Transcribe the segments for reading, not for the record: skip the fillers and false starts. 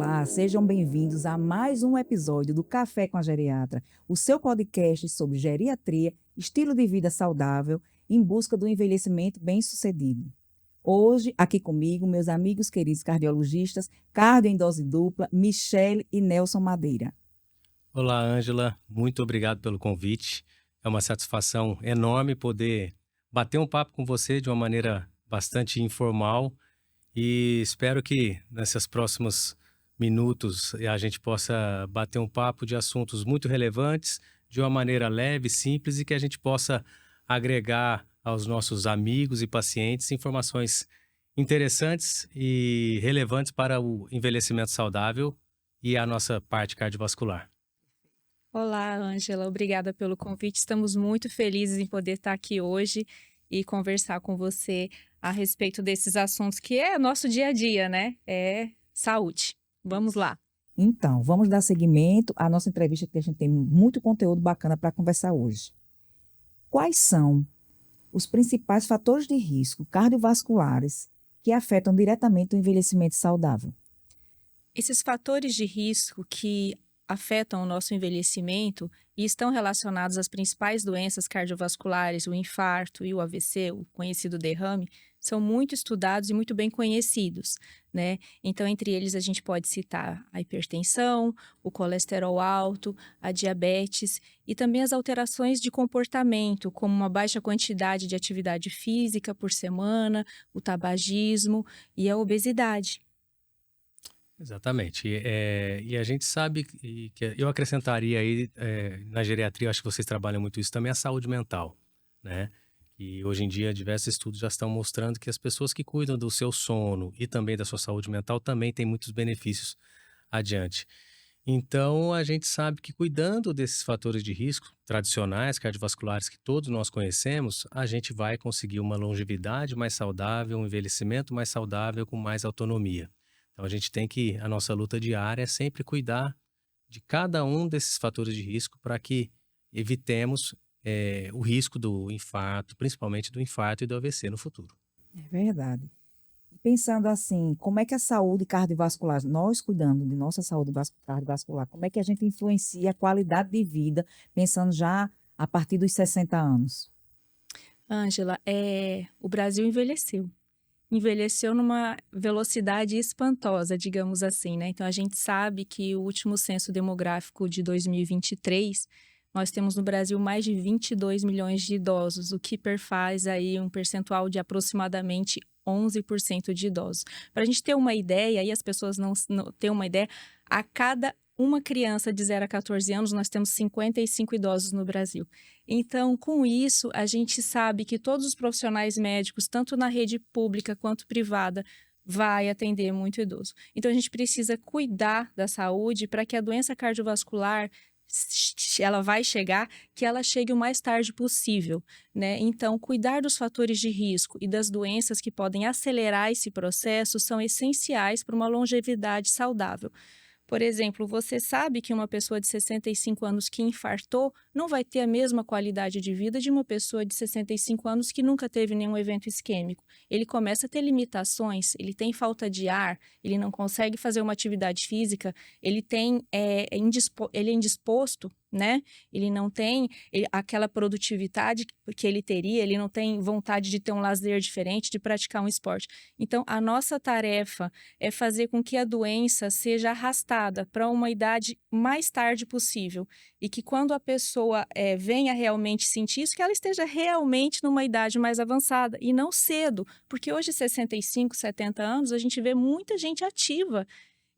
Olá, sejam bem-vindos a mais um episódio do Café com a Geriatra, o seu podcast sobre geriatria, estilo de vida saudável, em busca do envelhecimento bem-sucedido. Hoje, aqui comigo, meus amigos queridos cardiologistas, cardio em dose dupla, Michele e Nelson Madeira. Olá, Ângela. Muito obrigado pelo convite. É uma satisfação enorme poder bater um papo com você de uma maneira bastante informal e espero que nesses próximos minutos a gente possa bater um papo de assuntos muito relevantes, de uma maneira leve, simples e que a gente possa agregar aos nossos amigos e pacientes informações interessantes e relevantes para o envelhecimento saudável e a nossa parte cardiovascular. Olá, Ângela, obrigada pelo convite. Estamos muito felizes em poder estar aqui hoje e conversar com você a respeito desses assuntos que é nosso dia a dia, né? É saúde. Vamos lá. Então, vamos dar seguimento à nossa entrevista, que a gente tem muito conteúdo bacana para conversar hoje. Quais são os principais fatores de risco cardiovasculares que afetam diretamente o envelhecimento saudável? Esses fatores de risco que afetam o nosso envelhecimento e estão relacionados às principais doenças cardiovasculares, o infarto e o AVC, o conhecido derrame, são muito estudados e muito bem conhecidos, né? Então, entre eles, a gente pode citar a hipertensão, o colesterol alto, a diabetes e também as alterações de comportamento, como uma baixa quantidade de atividade física por semana, o tabagismo e a obesidade. Exatamente. E a gente sabe que eu acrescentaria aí, na geriatria, eu acho que vocês trabalham muito isso também, a saúde mental, né? E hoje em dia diversos estudos já estão mostrando que as pessoas que cuidam do seu sono e também da sua saúde mental também têm muitos benefícios adiante. Então, a gente sabe que cuidando desses fatores de risco tradicionais, cardiovasculares, que todos nós conhecemos, a gente vai conseguir uma longevidade mais saudável, um envelhecimento mais saudável, com mais autonomia. Então, a gente tem que, a nossa luta diária é sempre cuidar de cada um desses fatores de risco para que evitemos o risco do infarto, principalmente do infarto e do AVC no futuro. É verdade. E pensando assim, como é que a saúde cardiovascular, nós cuidando de nossa saúde cardiovascular, como é que a gente influencia a qualidade de vida, pensando já a partir dos 60 anos? Ângela, o Brasil envelheceu. Envelheceu numa velocidade espantosa, digamos assim, né? Então, a gente sabe que o último censo demográfico de 2023, nós temos no Brasil mais de 22 milhões de idosos, o que perfaz aí um percentual de aproximadamente 11% de idosos. Para a gente ter uma ideia, e as pessoas não ter uma ideia, a cada uma criança de 0 a 14 anos, nós temos 55 idosos no Brasil. Então, com isso, a gente sabe que todos os profissionais médicos, tanto na rede pública quanto privada, vai atender muito idoso. Então, a gente precisa cuidar da saúde para que a doença cardiovascular ela vai chegar, que ela chegue o mais tarde possível, né? Então, cuidar dos fatores de risco e das doenças que podem acelerar esse processo são essenciais para uma longevidade saudável. Por exemplo, você sabe que uma pessoa de 65 anos que infartou não vai ter a mesma qualidade de vida de uma pessoa de 65 anos que nunca teve nenhum evento isquêmico. Ele começa a ter limitações, ele tem falta de ar, ele não consegue fazer uma atividade física, ele ele é indisposto, né? Ele não tem aquela produtividade que ele teria, ele não tem vontade de ter um lazer diferente, de praticar um esporte. Então, a nossa tarefa é fazer com que a doença seja arrastada para uma idade mais tarde possível e que quando a pessoa venha realmente sentir isso, que ela esteja realmente numa idade mais avançada e não cedo, porque hoje 65, 70 anos a gente vê muita gente ativa.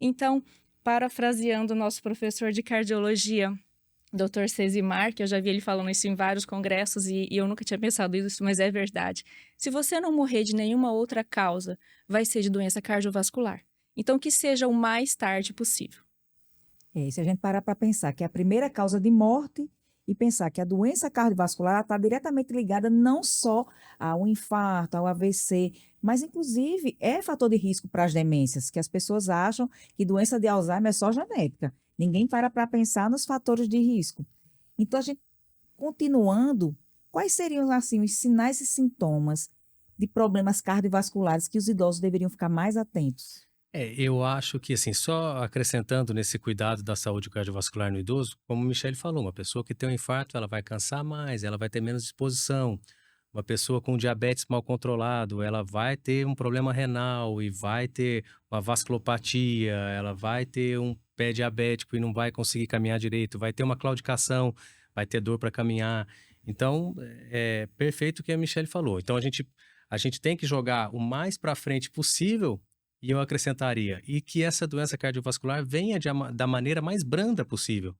Então, parafraseando o nosso professor de cardiologia, Dr. Cezimar, que eu já vi ele falando isso em vários congressos e eu nunca tinha pensado isso, mas é verdade. Se você não morrer de nenhuma outra causa, vai ser de doença cardiovascular. Então, que seja o mais tarde possível. E se a gente parar para pensar que é a primeira causa de morte e pensar que a doença cardiovascular está diretamente ligada não só ao infarto, ao AVC, mas inclusive é fator de risco para as demências, que as pessoas acham que doença de Alzheimer é só genética. Ninguém para pensar nos fatores de risco. Então, a gente, continuando, quais seriam assim os sinais e sintomas de problemas cardiovasculares que os idosos deveriam ficar mais atentos? Eu acho que, assim, só acrescentando nesse cuidado da saúde cardiovascular no idoso, como o Michele falou, uma pessoa que tem um infarto, ela vai cansar mais, ela vai ter menos disposição. Uma pessoa com diabetes mal controlado, ela vai ter um problema renal e vai ter uma vasculopatia, ela vai ter um pé diabético e não vai conseguir caminhar direito, vai ter uma claudicação, vai ter dor para caminhar. Então, é perfeito o que a Michele falou. Então, a gente tem que jogar o mais para frente possível. E eu acrescentaria, e que essa doença cardiovascular venha da maneira mais branda possível.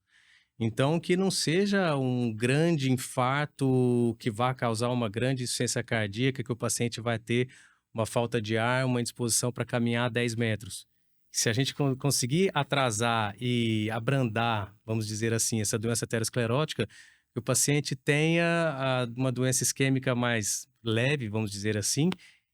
Então, que não seja um grande infarto que vá causar uma grande insuficiência cardíaca, que o paciente vai ter uma falta de ar, uma indisposição para caminhar 10 metros. Se a gente conseguir atrasar e abrandar, vamos dizer assim, essa doença aterosclerótica, que o paciente tenha uma doença isquêmica mais leve, vamos dizer assim,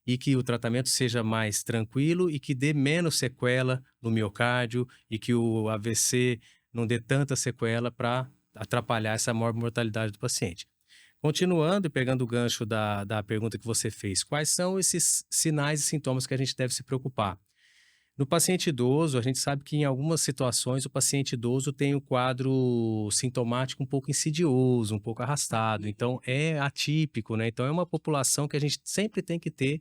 e que o tratamento seja mais tranquilo e que dê menos sequela no miocárdio e que o AVC não dê tanta sequela para atrapalhar essa maior mortalidade do paciente. Continuando e pegando o gancho da pergunta que você fez, quais são esses sinais e sintomas que a gente deve se preocupar? No paciente idoso, a gente sabe que em algumas situações o paciente idoso tem o quadro sintomático um pouco insidioso, um pouco arrastado, então é atípico, né? Então é uma população que a gente sempre tem que ter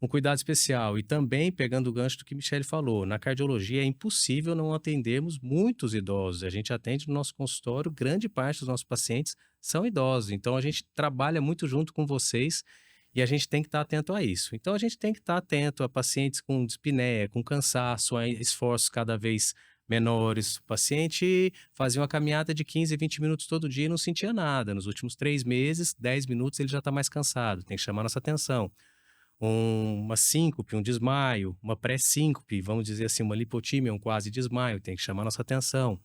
um cuidado especial. E também, pegando o gancho do que Michele falou, na cardiologia é impossível não atendermos muitos idosos. A gente atende no nosso consultório, grande parte dos nossos pacientes são idosos. Então, a gente trabalha muito junto com vocês e a gente tem que estar atento a isso. Então, a gente tem que estar atento a pacientes com dispneia, com cansaço, a esforços cada vez menores. O paciente fazia uma caminhada de 15, 20 minutos todo dia e não sentia nada. Nos últimos 3 meses, 10 minutos ele já está mais cansado. Tem que chamar nossa atenção. Uma síncope, um desmaio, uma pré-síncope, vamos dizer assim, uma lipotímia, um quase desmaio, tem que chamar nossa atenção.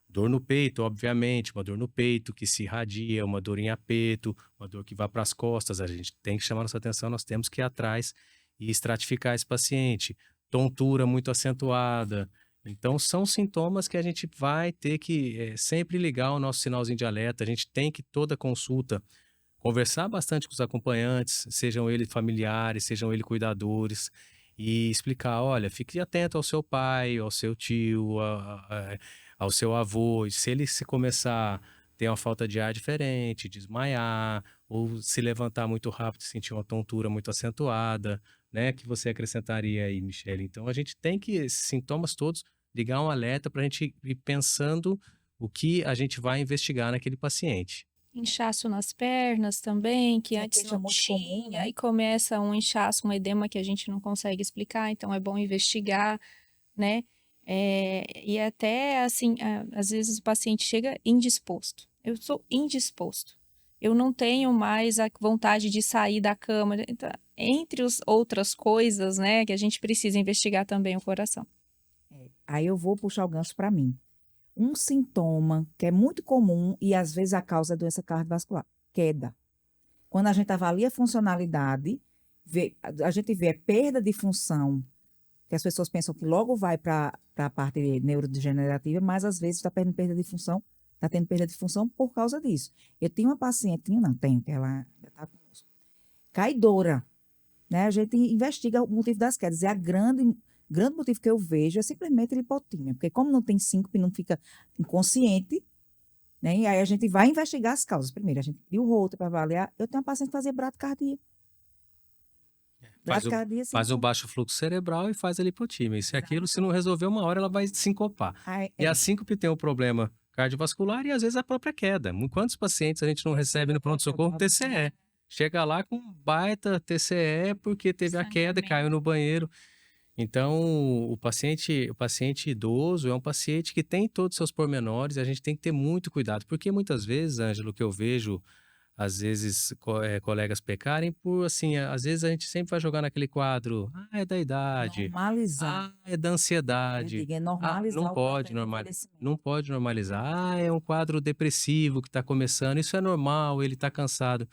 Dor no peito, obviamente, uma dor no peito que se irradia, uma dor em apeto, uma dor que vai para as costas, a gente tem que chamar nossa atenção, nós temos que ir atrás e estratificar esse paciente. Tontura muito acentuada. Então, são sintomas que a gente vai ter que sempre ligar o nosso sinalzinho de alerta, a gente tem que toda consulta conversar bastante com os acompanhantes, sejam eles familiares, sejam eles cuidadores, e explicar, olha, fique atento ao seu pai, ao seu tio, ao seu avô, e se ele se começar a ter uma falta de ar diferente, desmaiar, ou se levantar muito rápido e sentir uma tontura muito acentuada, né, que você acrescentaria aí, Michele? Então, a gente tem que, esses sintomas todos, ligar um alerta para a gente ir pensando o que a gente vai investigar naquele paciente. Inchaço nas pernas também, que É uma antes queixa não muito comum, tinha, né? e começa um inchaço, um edema que a gente não consegue explicar, então é bom investigar, né? E até assim, às vezes o paciente chega indisposto. Eu sou indisposto. Eu não tenho mais a vontade de sair da cama. Então, entre as outras coisas, né, que a gente precisa investigar também o coração. Aí eu vou puxar o gancho para mim. Um sintoma que é muito comum e às vezes a causa é doença cardiovascular, queda. Quando a gente avalia a funcionalidade, a gente vê perda de função, que as pessoas pensam que logo vai para a parte neurodegenerativa, mas às vezes está perdendo perda de função, está tendo perda de função por causa disso. Eu tinha uma pacientinha, não tenho, que ela ainda está conosco, caidora, né? A gente investiga o motivo das quedas, e grande motivo que eu vejo é simplesmente lipotímia, porque como não tem síncope, não fica inconsciente, né? E aí a gente vai investigar as causas. Primeiro, a gente cria o Holter para avaliar. Eu tenho uma paciente que fazia bradicardia. Faz o, Bradicardia, faz o síntoma. baixo fluxo cerebral e faz a lipotímia. Isso e aquilo, se não resolver uma hora, ela vai sincopa. Aí, E a síncope tem um problema cardiovascular e às vezes a própria queda. Quantos pacientes a gente não recebe no pronto-socorro TCE? Chega lá com um baita TCE porque teve a queda e caiu no banheiro. Então, o paciente idoso é um paciente que tem todos os seus pormenores e a gente tem que ter muito cuidado. Porque muitas vezes, Ângelo, que eu vejo às vezes colegas pecarem por assim, às vezes a gente sempre vai jogar naquele quadro, é da idade, normalizar. é da Eu ansiedade, digo, é não normalizar o pode processo de envelhecimento. não pode normalizar, é um quadro depressivo que está começando, isso é normal, ele está cansado.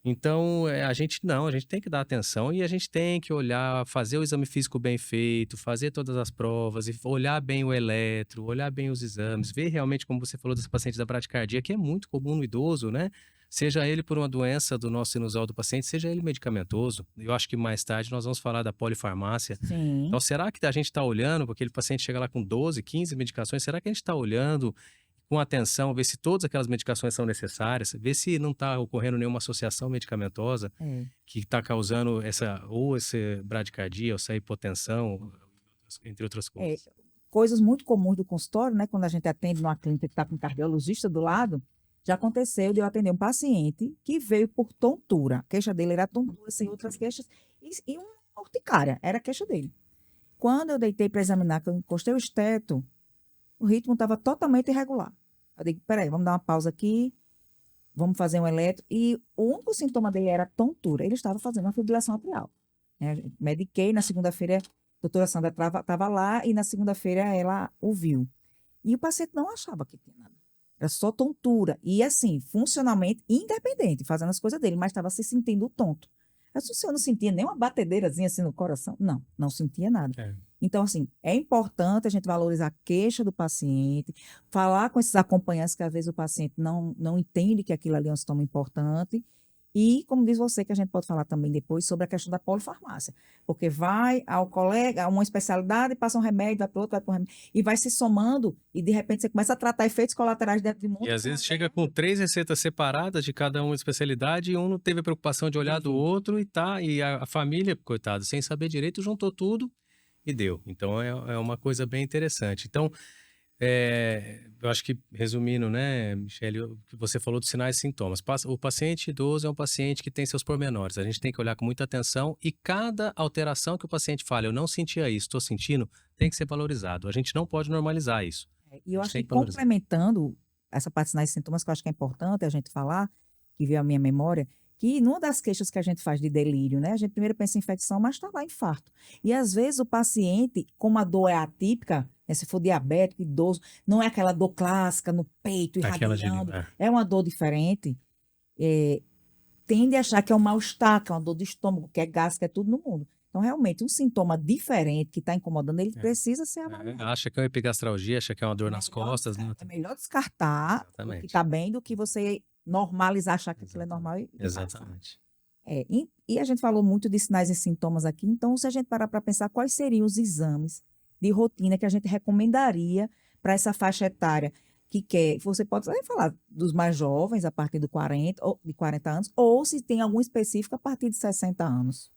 Então, a gente tem que dar atenção e a gente tem que olhar, fazer o exame físico bem feito, fazer todas as provas, e olhar bem o eletro, olhar bem os exames, ver realmente, como você falou desse paciente da bradicardia, que é muito comum no idoso, né? seja ele por uma doença do nosso sinusal do paciente, seja ele medicamentoso. Eu acho que mais tarde nós vamos falar da polifarmácia. Sim. Então, será que a gente está olhando, porque aquele paciente chega lá com 12, 15 medicações, será que a gente está olhando com atenção, ver se todas aquelas medicações são necessárias, ver se não está ocorrendo nenhuma associação medicamentosa É. que está causando essa bradicardia, ou essa hipotensão, entre outras É, coisas. coisas muito comuns do consultório, né? Quando a gente atende numa clínica que está com um cardiologista do lado, já aconteceu de eu atender um paciente que veio por tontura. A queixa dele era tontura, sem outras queixas, e uma urticária, era a queixa dele. Quando eu deitei para examinar, que eu encostei o esteto, o ritmo estava totalmente irregular. Eu digo, peraí, vamos dar uma pausa aqui, vamos fazer um eletro. E o único sintoma dele era tontura. Ele estava fazendo uma fibrilação atrial. Né? Mediquei, na segunda-feira, a doutora Sandra estava lá, e na segunda-feira ela o viu. E o paciente não achava que tinha nada. Era só tontura. E assim, funcionalmente independente, fazendo as coisas dele, mas estava se sentindo tonto. Eu disse, o senhor não sentia nem uma batedeirazinha assim no coração? Não, não sentia nada. É. Então, assim, é importante a gente valorizar a queixa do paciente, falar com esses acompanhantes que às vezes o paciente não entende que aquilo ali é um sintoma importante. E, como diz você, que a gente pode falar também depois sobre a questão da polifarmácia. Porque vai ao colega, a uma especialidade, passa um remédio, vai para outro, vai para um remédio, e vai se somando, e de repente você começa a tratar efeitos colaterais dentro de um monte E às de vezes remédio. chega com 3 receitas separadas de cada uma especialidade e um não teve a preocupação de olhar do outro e a família, coitado, sem saber direito, juntou tudo e deu. Então é uma coisa bem interessante. Então, eu acho que, resumindo, né, Michele, o que você falou dos sinais e sintomas. O paciente idoso é um paciente que tem seus pormenores. A gente tem que olhar com muita atenção e cada alteração que o paciente fala, eu não sentia isso, estou sentindo, tem que ser valorizado. A gente não pode normalizar isso. E eu A gente acho tem que que valorizar. complementando essa parte de sinais e sintomas, que eu acho que é importante a gente falar, que veio à minha memória, que numa das queixas que a gente faz de delírio, né? A gente primeiro pensa em infecção, mas está lá infarto. E às vezes o paciente, como a dor é atípica, né, se for diabético, idoso, não é aquela dor clássica no peito, Aquela de irradiando, língua. é uma dor diferente, tende a achar que é um mal-estar, que é uma dor de estômago, que é gástrica, é tudo no mundo. Então, realmente, um sintoma diferente que está incomodando, ele precisa ser avaliado. Acha que é uma epigastralgia, acha que é uma dor nas costas, né? É melhor descartar o que Exatamente. está bem do que você normalizar, achar que aquilo é normal e passar. Exatamente. E a gente falou muito de sinais e sintomas aqui, então, se a gente parar para pensar quais seriam os exames de rotina que a gente recomendaria para essa faixa etária que quer, você pode até falar dos mais jovens, a partir de 40, ou de 40 anos, ou se tem algum específico a partir de 60 anos.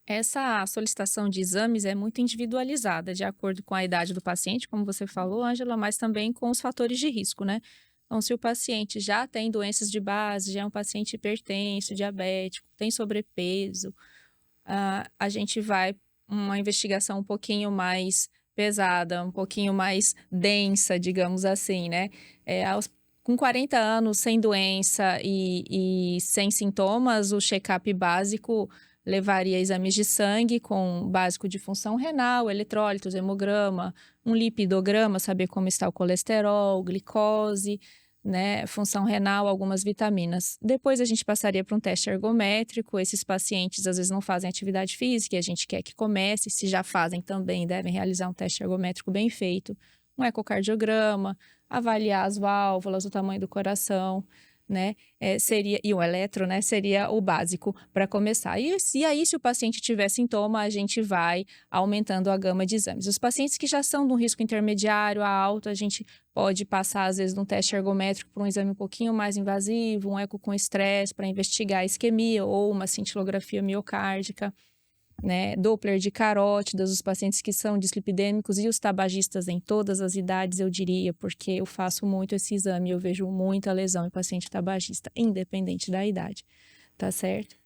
Essa solicitação de exames é muito individualizada, de acordo com a idade do paciente, como você falou, Ângela, mas também com os fatores de risco, né? Então, se o paciente já tem doenças de base, já é um paciente hipertenso, diabético, tem sobrepeso, a gente vai uma investigação um pouquinho mais pesada, um pouquinho mais densa, digamos assim, né? Com 40 anos, sem doença e sem sintomas, o check-up básico levaria exames de sangue com básico de função renal, eletrólitos, hemograma, um lipidograma, saber como está o colesterol, glicose, né, função renal, algumas vitaminas. Depois a gente passaria para um teste ergométrico. Esses pacientes às vezes não fazem atividade física e a gente quer que comece. Se já fazem também, devem realizar um teste ergométrico bem feito, um ecocardiograma, avaliar as válvulas, o tamanho do coração, né? E o eletro, né? Seria o básico para começar. E aí, se o paciente tiver sintoma, a gente vai aumentando a gama de exames. Os pacientes que já são de um risco intermediário a alto, a gente pode passar, às vezes, de um teste ergométrico para um exame um pouquinho mais invasivo, um eco com estresse para investigar a isquemia ou uma cintilografia miocárdica, né? Doppler de carótidas, os pacientes que são dislipidêmicos e os tabagistas em todas as idades, eu diria, porque eu faço muito esse exame, eu vejo muita lesão em paciente tabagista, independente da idade, tá certo?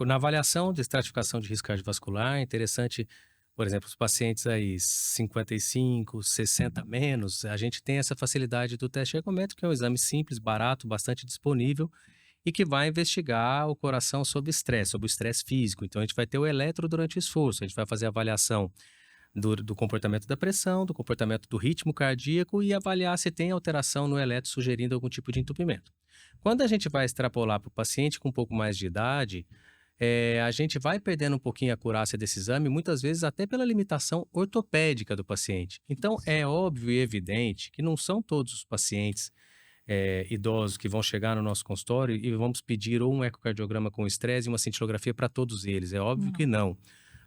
Na avaliação de estratificação de risco cardiovascular, é interessante, por exemplo, os pacientes aí 55, 60 menos, a gente tem essa facilidade do teste ergométrico, que é um exame simples, barato, bastante disponível, e que vai investigar o coração sob estresse, sob o estresse físico. Então, a gente vai ter o eletro durante o esforço, a gente vai fazer a avaliação do comportamento da pressão, do comportamento do ritmo cardíaco e avaliar se tem alteração no eletro sugerindo algum tipo de entupimento. Quando a gente vai extrapolar para o paciente com um pouco mais de idade, a gente vai perdendo um pouquinho a acurácia desse exame, muitas vezes até pela limitação ortopédica do paciente. Então, é óbvio e evidente que não são todos os pacientes idosos que vão chegar no nosso consultório e vamos pedir ou um ecocardiograma com estresse e uma cintilografia para todos eles. É óbvio que não.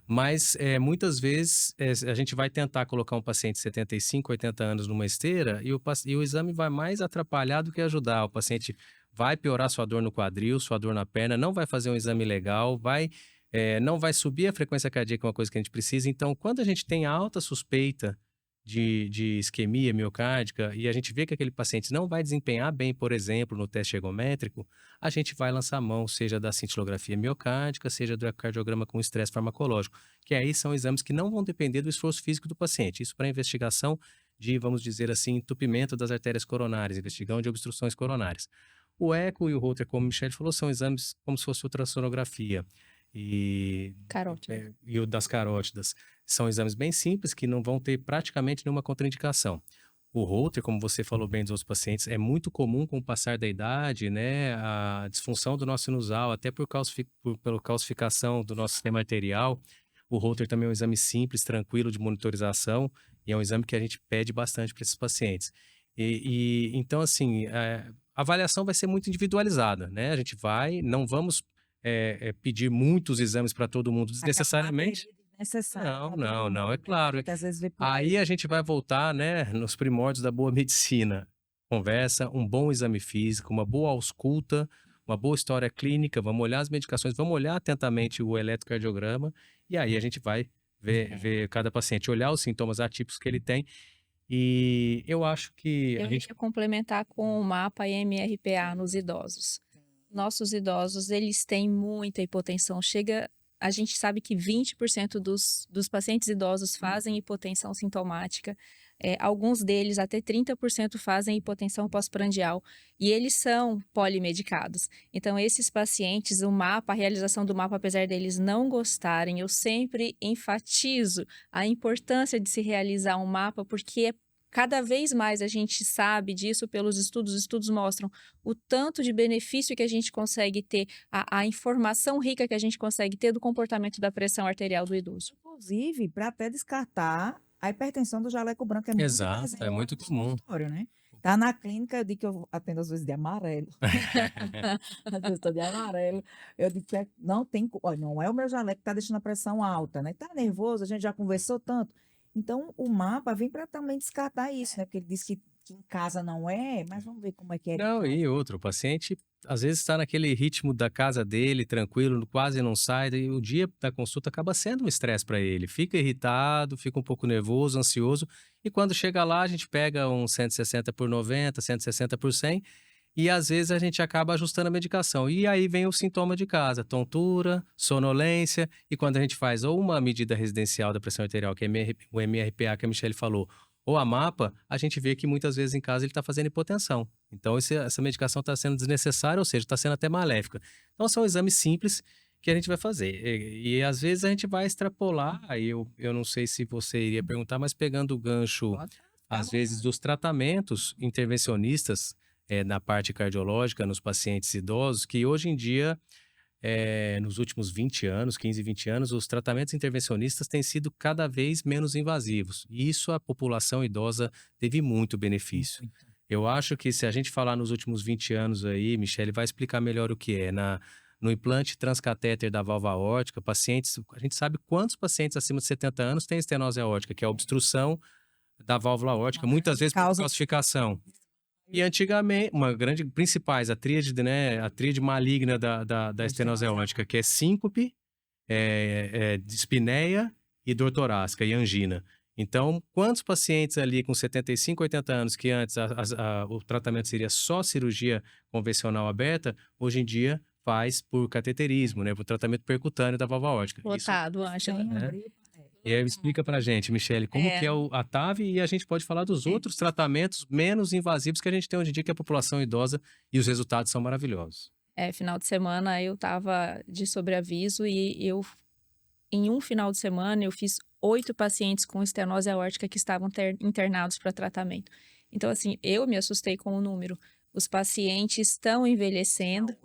Mas muitas vezes a gente vai tentar colocar um paciente de 75, 80 anos numa esteira e o exame vai mais atrapalhar do que ajudar. O paciente vai piorar sua dor no quadril, sua dor na perna, não vai fazer um exame legal, não vai subir a frequência cardíaca, uma coisa que a gente precisa. Então, quando a gente tem alta suspeita de isquemia miocárdica e a gente vê que aquele paciente não vai desempenhar bem, por exemplo, no teste ergométrico, a gente vai lançar mão, seja da cintilografia miocárdica, seja do ecocardiograma com estresse farmacológico, que aí são exames que não vão depender do esforço físico do paciente. Isso para investigação de, vamos dizer assim, entupimento das artérias coronárias, investigação de obstruções coronárias. O eco e o Holter, como o Michele falou, são exames como se fosse ultrassonografia. Carótida. E o das carótidas. São exames bem simples que não vão ter praticamente nenhuma contraindicação. O Holter, como você falou bem dos outros pacientes, é muito comum com o passar da idade, né? A disfunção do nosso sinusal, até pela calcificação do nosso sistema arterial. O Holter também é um exame simples, tranquilo de monitorização e é um exame que a gente pede bastante para esses pacientes. Então, assim, a avaliação vai ser muito individualizada, né? A gente não vamos pedir muitos exames para todo mundo desnecessariamente. Não, é claro. Às vezes vê por Aí a gente vai voltar, né, nos primórdios da boa medicina. Conversa, um bom exame físico, uma boa ausculta, uma boa história clínica, vamos olhar as medicações, vamos olhar atentamente o eletrocardiograma e aí a gente vai ver cada paciente, olhar os sintomas atípicos que ele tem. E eu acho que Eu ia complementar com o mapa MRPA nos idosos. Nossos idosos, eles têm muita hipotensão. A gente sabe que 20% dos pacientes idosos fazem hipotensão sintomática. Alguns deles, até 30%, fazem hipotensão pós-prandial. E eles são polimedicados. Então, esses pacientes, a realização do mapa, apesar deles não gostarem, eu sempre enfatizo a importância de se realizar um mapa, porque cada vez mais a gente sabe disso pelos estudos. Os estudos mostram o tanto de benefício que a gente consegue ter, a informação rica que a gente consegue ter do comportamento da pressão arterial do idoso. Inclusive, para até descartar a hipertensão do jaleco branco, é muito Exato, presente é muito no comum. consultório, né? Tá na clínica, eu digo que eu atendo às vezes de amarelo. Às vezes estou de amarelo. Eu digo que olha, não é o meu jaleco que está deixando a pressão alta, né? Tá nervoso, a gente já conversou tanto. Então, o mapa vem para também descartar isso, né? Porque ele disse que em casa não é, mas vamos ver como é que é. Não, e outro, o paciente às vezes está naquele ritmo da casa dele, tranquilo, quase não sai, e o dia da consulta acaba sendo um estresse para ele. Fica irritado, fica um pouco nervoso, ansioso, e quando chega lá a gente pega um 160 por 90, 160 por 100, e às vezes a gente acaba ajustando a medicação. E aí vem o sintoma de casa, tontura, sonolência, e quando a gente faz ou uma medida residencial da pressão arterial, que é o MRPA que a Michele falou, ou a mapa, a gente vê que muitas vezes em casa ele está fazendo hipotensão. Então essa medicação está sendo desnecessária, ou seja, está sendo até maléfica. Então são exames simples que a gente vai fazer. E às vezes a gente vai extrapolar, aí eu não sei se você iria perguntar, mas pegando o gancho, às vezes, dos tratamentos intervencionistas, na parte cardiológica, nos pacientes idosos, que hoje em dia, nos últimos 20 anos, 15, 20 anos, os tratamentos intervencionistas têm sido cada vez menos invasivos. E isso a população idosa teve muito benefício. Muito. Eu acho que se a gente falar nos últimos 20 anos aí, Michele vai explicar melhor o que é. No implante transcatéter da válvula aórtica, a gente sabe quantos pacientes acima de 70 anos têm estenose aórtica, que é a obstrução da válvula aórtica, muitas vezes por calcificação. E antigamente, principais, a tríade, né, a tríade maligna da estenose aórtica, que é síncope, dispneia e dor torácica e angina. Então, quantos pacientes ali com 75, 80 anos, que antes o tratamento seria só cirurgia convencional aberta, hoje em dia faz por cateterismo, né, por tratamento percutâneo da válvula aórtica. Lotado, Ângela. E aí explica pra gente, Michele, como que é a TAV e a gente pode falar dos outros tratamentos menos invasivos que a gente tem hoje em dia, que é a população idosa, e os resultados são maravilhosos. Final de semana eu estava de sobreaviso e em um final de semana, eu fiz 8 pacientes com estenose aórtica que estavam internados para tratamento. Então, assim, eu me assustei com o número. Os pacientes estão envelhecendo.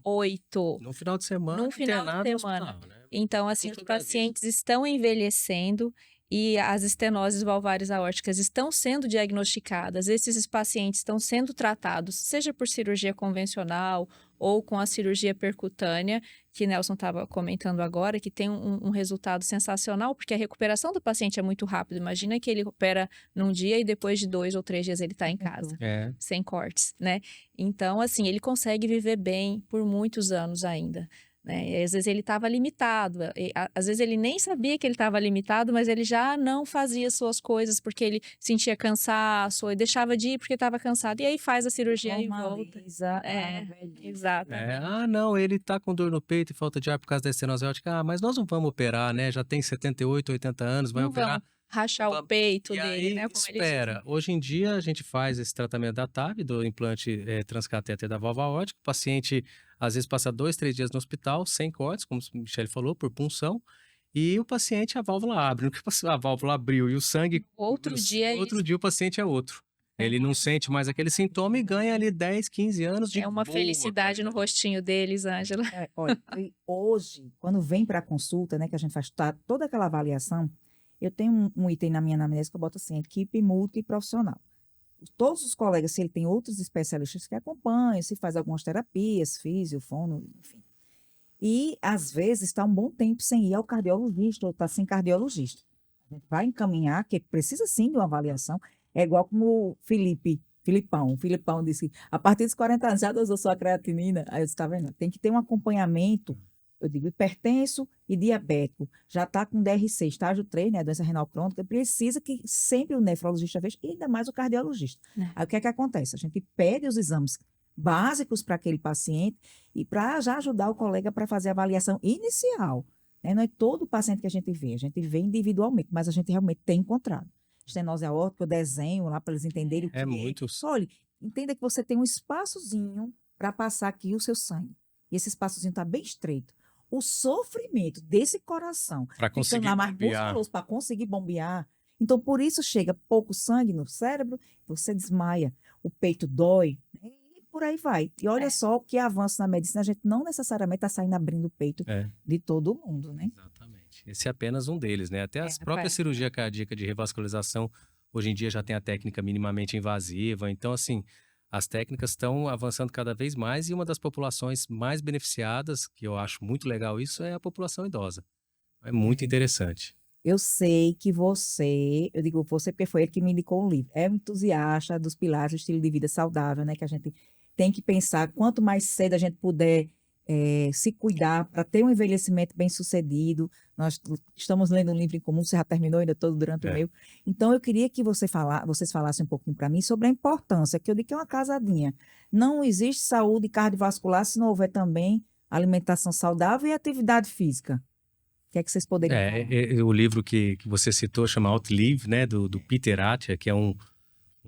8. No final de semana, No final de semana. hospital, né? Então, assim, os pacientes estão envelhecendo e as estenoses valvares aórticas estão sendo diagnosticadas, esses pacientes estão sendo tratados, seja por cirurgia convencional ou com a cirurgia percutânea, que Nelson estava comentando agora, que tem um resultado sensacional, porque a recuperação do paciente é muito rápido. Imagina que ele opera num dia e depois de 2 ou 3 dias ele está em casa, É. sem cortes, né? Então, assim, ele consegue viver bem por muitos anos ainda. Né? E às vezes ele estava limitado, às vezes ele nem sabia que ele estava limitado, mas ele já não fazia suas coisas porque ele sentia cansaço, ou deixava de ir porque estava cansado, e aí faz a cirurgia e volta. Normaliza a É, velhice. exatamente. Ah, não, ele tá com dor no peito e falta de ar por causa da estenose aórtica. Ah, mas nós não vamos operar, né? Já tem 78, 80 anos, vai Não operar. vão rachar o Vamos. peito E dele, aí, né? Como eles espera. dizem. Hoje em dia, a gente faz esse tratamento da TAV, do implante transcatéter da válvula aórtica. O paciente, às vezes, passa 2, 3 dias no hospital, sem cortes, como a Michele falou, por punção. E o paciente, a válvula abre. No que a válvula abriu e o sangue... Outro dia ele Outro dia, o paciente é outro. Ele não sente mais aquele sintoma e ganha ali 10, 15 anos de é uma boa felicidade no qualidade. rostinho deles, Ângela. Olha, e hoje, quando vem para a consulta, né, que a gente faz toda aquela avaliação, eu tenho um item na minha anamnese que eu boto assim, equipe multiprofissional. Todos os colegas, se ele tem outros especialistas que acompanham, se faz algumas terapias, físio, fono, enfim. E, às vezes, está um bom tempo sem ir ao cardiologista ou está sem cardiologista. A gente vai encaminhar, que precisa sim de uma avaliação. É igual como o Filipão. O Filipão disse, a partir dos 40 anos já dosou sua creatinina. Aí eu disse, tá vendo? Tem que ter um acompanhamento, eu digo, hipertenso e diabético. Já está com DRC, estágio 3, né, doença renal crônica, precisa que sempre o nefrologista veja, e ainda mais o cardiologista. Aí o que é que acontece? A gente pede os exames básicos para aquele paciente e para já ajudar o colega para fazer a avaliação inicial. Né? Não é todo paciente que a gente vê individualmente, mas a gente realmente tem encontrado. Estenose aórtica, eu desenho lá para eles entenderem o que É muito. Olha, entenda que você tem um espaçozinho para passar aqui o seu sangue. E esse espaçozinho está bem estreito. O sofrimento desse coração, Para ficando conseguir lá mais bombear. musculoso para conseguir bombear. Então, por isso chega pouco sangue no cérebro, você desmaia, o peito dói, né? E por aí vai. E olha só que avanço na medicina, a gente não necessariamente está saindo abrindo o peito de todo mundo, né? Exatamente. Esse é apenas um deles, né? Até as próprias cirurgia cardíaca de revascularização, hoje em dia já tem a técnica minimamente invasiva. Então, assim, as técnicas estão avançando cada vez mais e uma das populações mais beneficiadas, que eu acho muito legal isso, é a população idosa. É muito interessante. Eu sei que você, eu digo você porque foi ele que me indicou o livro, é um entusiasta dos pilares do estilo de vida saudável, né? Que a gente tem que pensar, quanto mais cedo a gente puder se cuidar para ter um envelhecimento bem-sucedido. Nós estamos lendo um livro em comum, você já terminou, ainda estou durante o meu. Então, eu queria que vocês falassem um pouquinho para mim sobre a importância, que eu digo que é uma casadinha. Não existe saúde cardiovascular se não houver também alimentação saudável e atividade física. O que é que vocês poderiam falar? O livro que você citou chama Outlive, né, do Peter Attia, que é um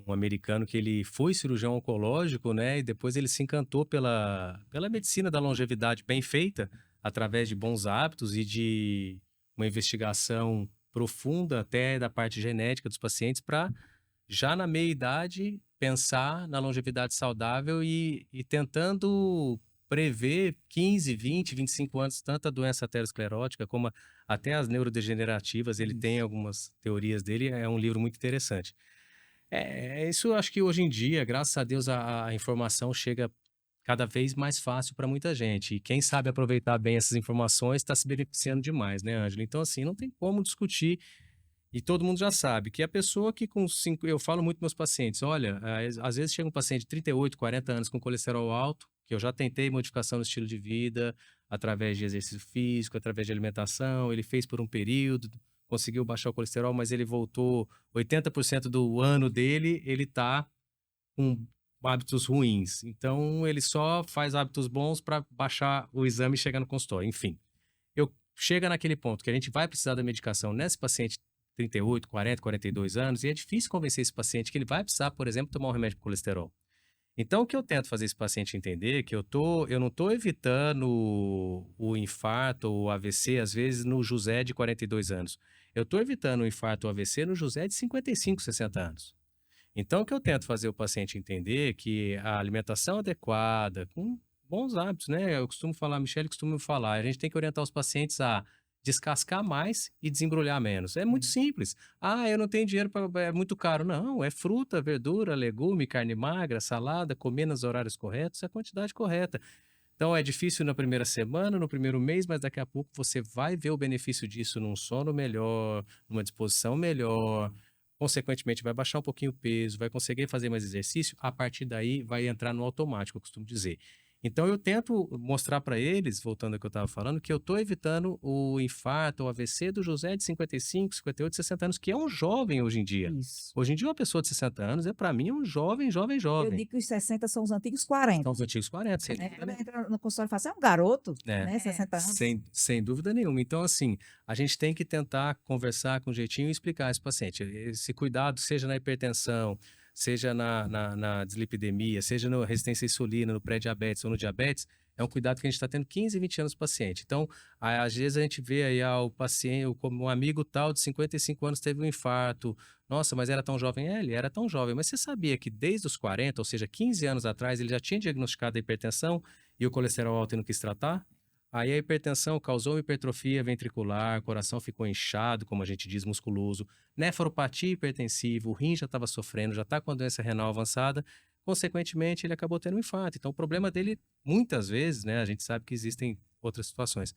americano que ele foi cirurgião oncológico, né, e depois ele se encantou pela medicina da longevidade bem feita, através de bons hábitos e de uma investigação profunda até da parte genética dos pacientes para, já na meia-idade, pensar na longevidade saudável e tentando prever 15, 20, 25 anos, tanto a doença aterosclerótica como até as neurodegenerativas. Ele tem algumas teorias dele, é um livro muito interessante. Isso eu acho que hoje em dia, graças a Deus, a informação chega cada vez mais fácil para muita gente. E quem sabe aproveitar bem essas informações está se beneficiando demais, né, Ângela? Então, assim, não tem como discutir. E todo mundo já sabe que a pessoa que com 5... Eu falo muito para meus pacientes, olha, às vezes chega um paciente de 38, 40 anos com colesterol alto, que eu já tentei modificação no estilo de vida, através de exercício físico, através de alimentação, ele fez por um período, conseguiu baixar o colesterol, mas ele voltou 80% do ano dele, ele está com hábitos ruins. Então, ele só faz hábitos bons para baixar o exame e chegar no consultório. Enfim, chega naquele ponto que a gente vai precisar da medicação nesse paciente 38, 40, 42 anos, e é difícil convencer esse paciente que ele vai precisar, por exemplo, tomar um remédio para colesterol. Então, o que eu tento fazer esse paciente entender é que eu não estou evitando o infarto ou o AVC, às vezes, no José de 42 anos. Eu estou evitando o infarto ou AVC no José de 55, 60 anos. Então, o que eu tento fazer o paciente entender é que a alimentação adequada, com bons hábitos, né? Eu costumo falar, a Michele costuma falar, a gente tem que orientar os pacientes a descascar mais e desembrulhar menos. É muito simples. Ah, eu não tenho dinheiro para. É muito caro. Não, é fruta, verdura, legume, carne magra, salada, comer nos horários corretos, é a quantidade correta. Então é difícil na primeira semana, no primeiro mês, mas daqui a pouco você vai ver o benefício disso num sono melhor, numa disposição melhor. Consequentemente, vai baixar um pouquinho o peso, vai conseguir fazer mais exercício. A partir daí, vai entrar no automático, eu costumo dizer. Então, eu tento mostrar para eles, voltando ao que eu estava falando, que eu estou evitando o infarto, o AVC do José de 55, 58, 60 anos, que é um jovem hoje em dia. Isso. Hoje em dia, uma pessoa de 60 anos, para mim, um jovem, jovem, Eu jovem. digo que os 60 são os antigos 40. São os antigos 40, sem Né? dúvida Quando nenhuma. entra no consultório e fala assim, é um garoto, É. né? 60 anos. Sem dúvida nenhuma. Então, assim, a gente tem que tentar conversar com jeitinho e explicar a esse paciente. Esse cuidado, seja na hipertensão, seja na dislipidemia, seja na resistência à insulina, no pré-diabetes ou no diabetes, é um cuidado que a gente está tendo 15, 20 anos com o paciente. Então, às vezes a gente vê aí o paciente, como um amigo tal de 55 anos teve um infarto. Nossa, mas era tão jovem? Ele era tão jovem. Mas você sabia que desde os 40, ou seja, 15 anos atrás, ele já tinha diagnosticado a hipertensão e o colesterol alto e não quis tratar? Aí a hipertensão causou hipertrofia ventricular, o coração ficou inchado, como a gente diz, musculoso, nefropatia hipertensiva, o rim já estava sofrendo, já está com a doença renal avançada, consequentemente ele acabou tendo um infarto. Então o problema dele, muitas vezes, né, a gente sabe que existem outras situações,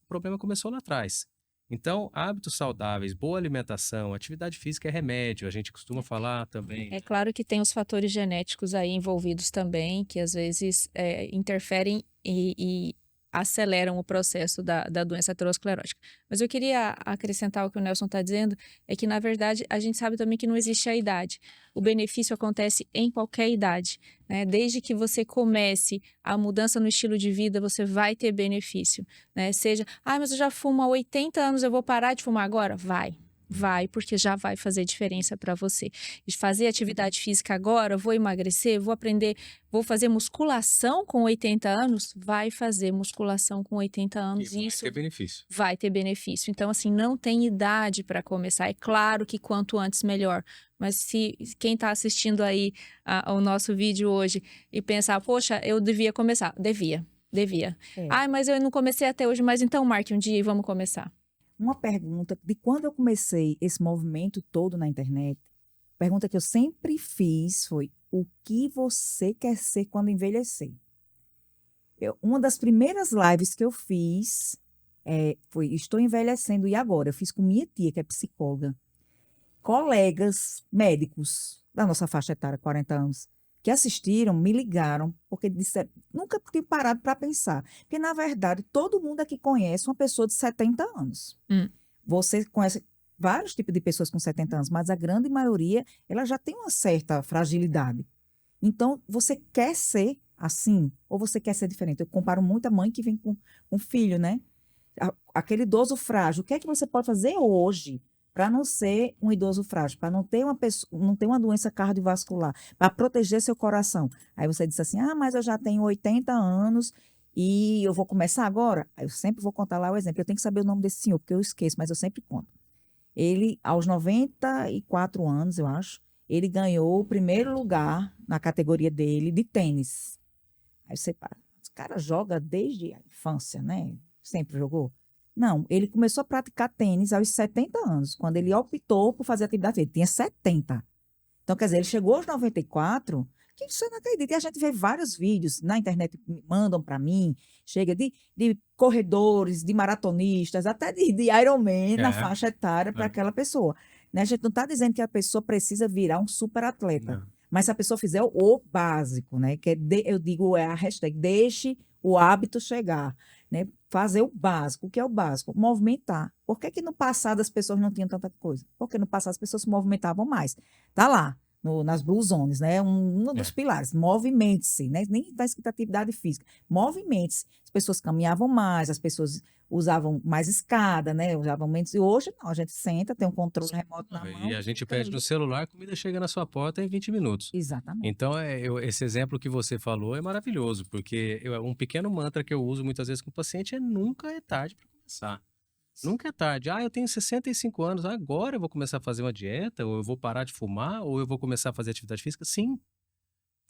o problema começou lá atrás. Então, hábitos saudáveis, boa alimentação, atividade física é remédio, a gente costuma falar também. É claro que tem os fatores genéticos aí envolvidos também, que às vezes interferem e aceleram o processo da doença aterosclerótica. Mas eu queria acrescentar o que o Nelson está dizendo, é que, na verdade, a gente sabe também que não existe a idade. O benefício acontece em qualquer idade, né? Desde que você comece a mudança no estilo de vida, você vai ter benefício, né? Seja, mas eu já fumo há 80 anos, eu vou parar de fumar agora? Vai, porque já vai fazer diferença para você. De fazer atividade física agora, vou emagrecer, vou aprender, vou fazer musculação com 80 anos, vai fazer musculação com 80 anos. E vai Isso ter benefício. vai ter benefício. Então, assim, não tem idade para começar. É claro que quanto antes, melhor. Mas se quem está assistindo aí ao nosso vídeo hoje e pensar, poxa, eu devia começar. Devia. É. Mas eu não comecei até hoje, mas então marque um dia e vamos começar. Uma pergunta de quando eu comecei esse movimento todo na internet, pergunta que eu sempre fiz foi: o que você quer ser quando envelhecer? Uma das primeiras lives que eu fiz foi Estou envelhecendo e agora? Eu fiz com minha tia, que é psicóloga. Colegas médicos da nossa faixa etária, 40 anos, que assistiram, me ligaram, porque disseram, nunca tinha parado para pensar. Porque, na verdade, todo mundo aqui conhece uma pessoa de 70 anos. Você conhece vários tipos de pessoas com 70 anos, mas a grande maioria, ela já tem uma certa fragilidade. Então, você quer ser assim, ou você quer ser diferente? Eu comparo muito a mãe que vem com um filho, né? Aquele idoso frágil. O que é que você pode fazer hoje para não ser um idoso frágil, para não ter não ter uma doença cardiovascular, para proteger seu coração? Aí você diz assim, mas eu já tenho 80 anos e eu vou começar agora? Eu sempre vou contar lá o exemplo. Eu tenho que saber o nome desse senhor, porque eu esqueço, mas eu sempre conto. Ele, aos 94 anos, eu acho, ele ganhou o primeiro lugar na categoria dele de tênis. Aí você, os caras jogam desde a infância, né? Sempre jogou. Não, ele começou a praticar tênis aos 70 anos, quando ele optou por fazer atividade física. Ele tinha 70. Então, quer dizer, ele chegou aos 94, que você não acredita. E a gente vê vários vídeos na internet, mandam para mim, chega de corredores, de maratonistas, até de Ironman na faixa etária para aquela pessoa. Né? A gente não está dizendo que a pessoa precisa virar um super atleta. Não. Mas se a pessoa fizer o básico, né? Que eu digo, a hashtag, deixe o hábito chegar, né? Fazer o básico. O que é o básico? Movimentar. Por que no passado as pessoas não tinham tanta coisa? Porque no passado as pessoas se movimentavam mais. Tá lá, nas Blue Zones, né? Um dos pilares. Movimente-se, né? Nem está escrito atividade física. Movimente-se. As pessoas caminhavam mais, as pessoas usavam mais escada, né? Usavam menos. E hoje, não. A gente senta, tem um controle remoto na mão. E a gente pede no celular, a comida chega na sua porta em 20 minutos. Exatamente. Então, esse exemplo que você falou é maravilhoso, porque um pequeno mantra que eu uso muitas vezes com o paciente é nunca é tarde para começar. Nunca é tarde. Eu tenho 65 anos, agora eu vou começar a fazer uma dieta, ou eu vou parar de fumar, ou eu vou começar a fazer atividade física? Sim.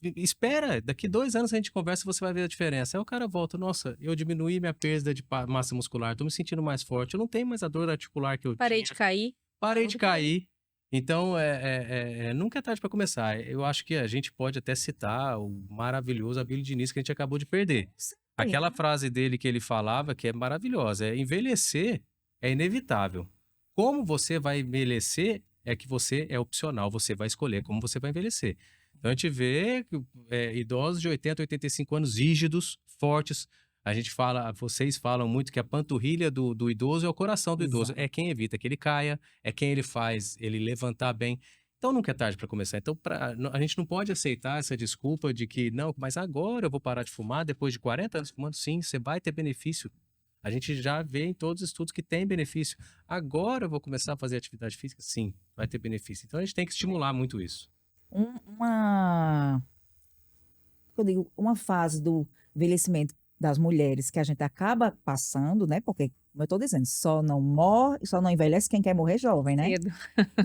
espera, daqui 2 anos a gente conversa e você vai ver a diferença. Aí o cara volta, nossa, eu diminuí minha perda de massa muscular, tô me sentindo mais forte, eu não tenho mais a dor articular que eu Parei tinha, de cair. parei de cair. Então, nunca é tarde para começar. Eu acho que a gente pode até citar o maravilhoso Abílio Diniz que a gente acabou de perder. Aquela frase dele que ele falava, que é maravilhosa, é envelhecer é inevitável. Como você vai envelhecer é que você é opcional, você vai escolher como você vai envelhecer. Então a gente vê idosos de 80, 85 anos rígidos, fortes. A gente fala, vocês falam muito que a panturrilha do idoso é o coração do idoso. Exato. É quem evita que ele caia, é quem ele faz ele levantar bem. Então nunca é tarde para começar. Então a gente não pode aceitar essa desculpa de que não, mas agora eu vou parar de fumar depois de 40 anos fumando. Sim, você vai ter benefício. A gente já vê em todos os estudos que tem benefício. Agora eu vou começar a fazer atividade física? Sim, vai ter benefício. Então a gente tem que estimular muito isso. Uma, eu digo, uma fase do envelhecimento das mulheres que a gente acaba passando, né? Porque, como eu estou dizendo, só não morre, só não envelhece quem quer morrer jovem, né? Cedo.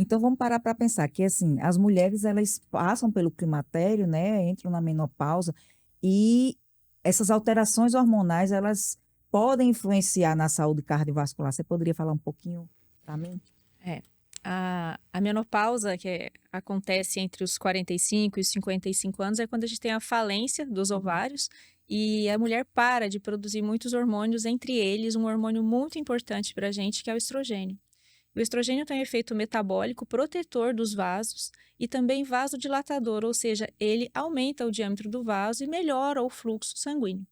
Então vamos parar para pensar que assim, as mulheres elas passam pelo climatério, né? Entram na menopausa e essas alterações hormonais elas podem influenciar na saúde cardiovascular. Você poderia falar um pouquinho para mim? É. A menopausa, acontece entre os 45 e os 55 anos, é quando a gente tem a falência dos ovários e a mulher para de produzir muitos hormônios, entre eles um hormônio muito importante para a gente, que é o estrogênio. O estrogênio tem um efeito metabólico protetor dos vasos e também vasodilatador, ou seja, ele aumenta o diâmetro do vaso e melhora o fluxo sanguíneo.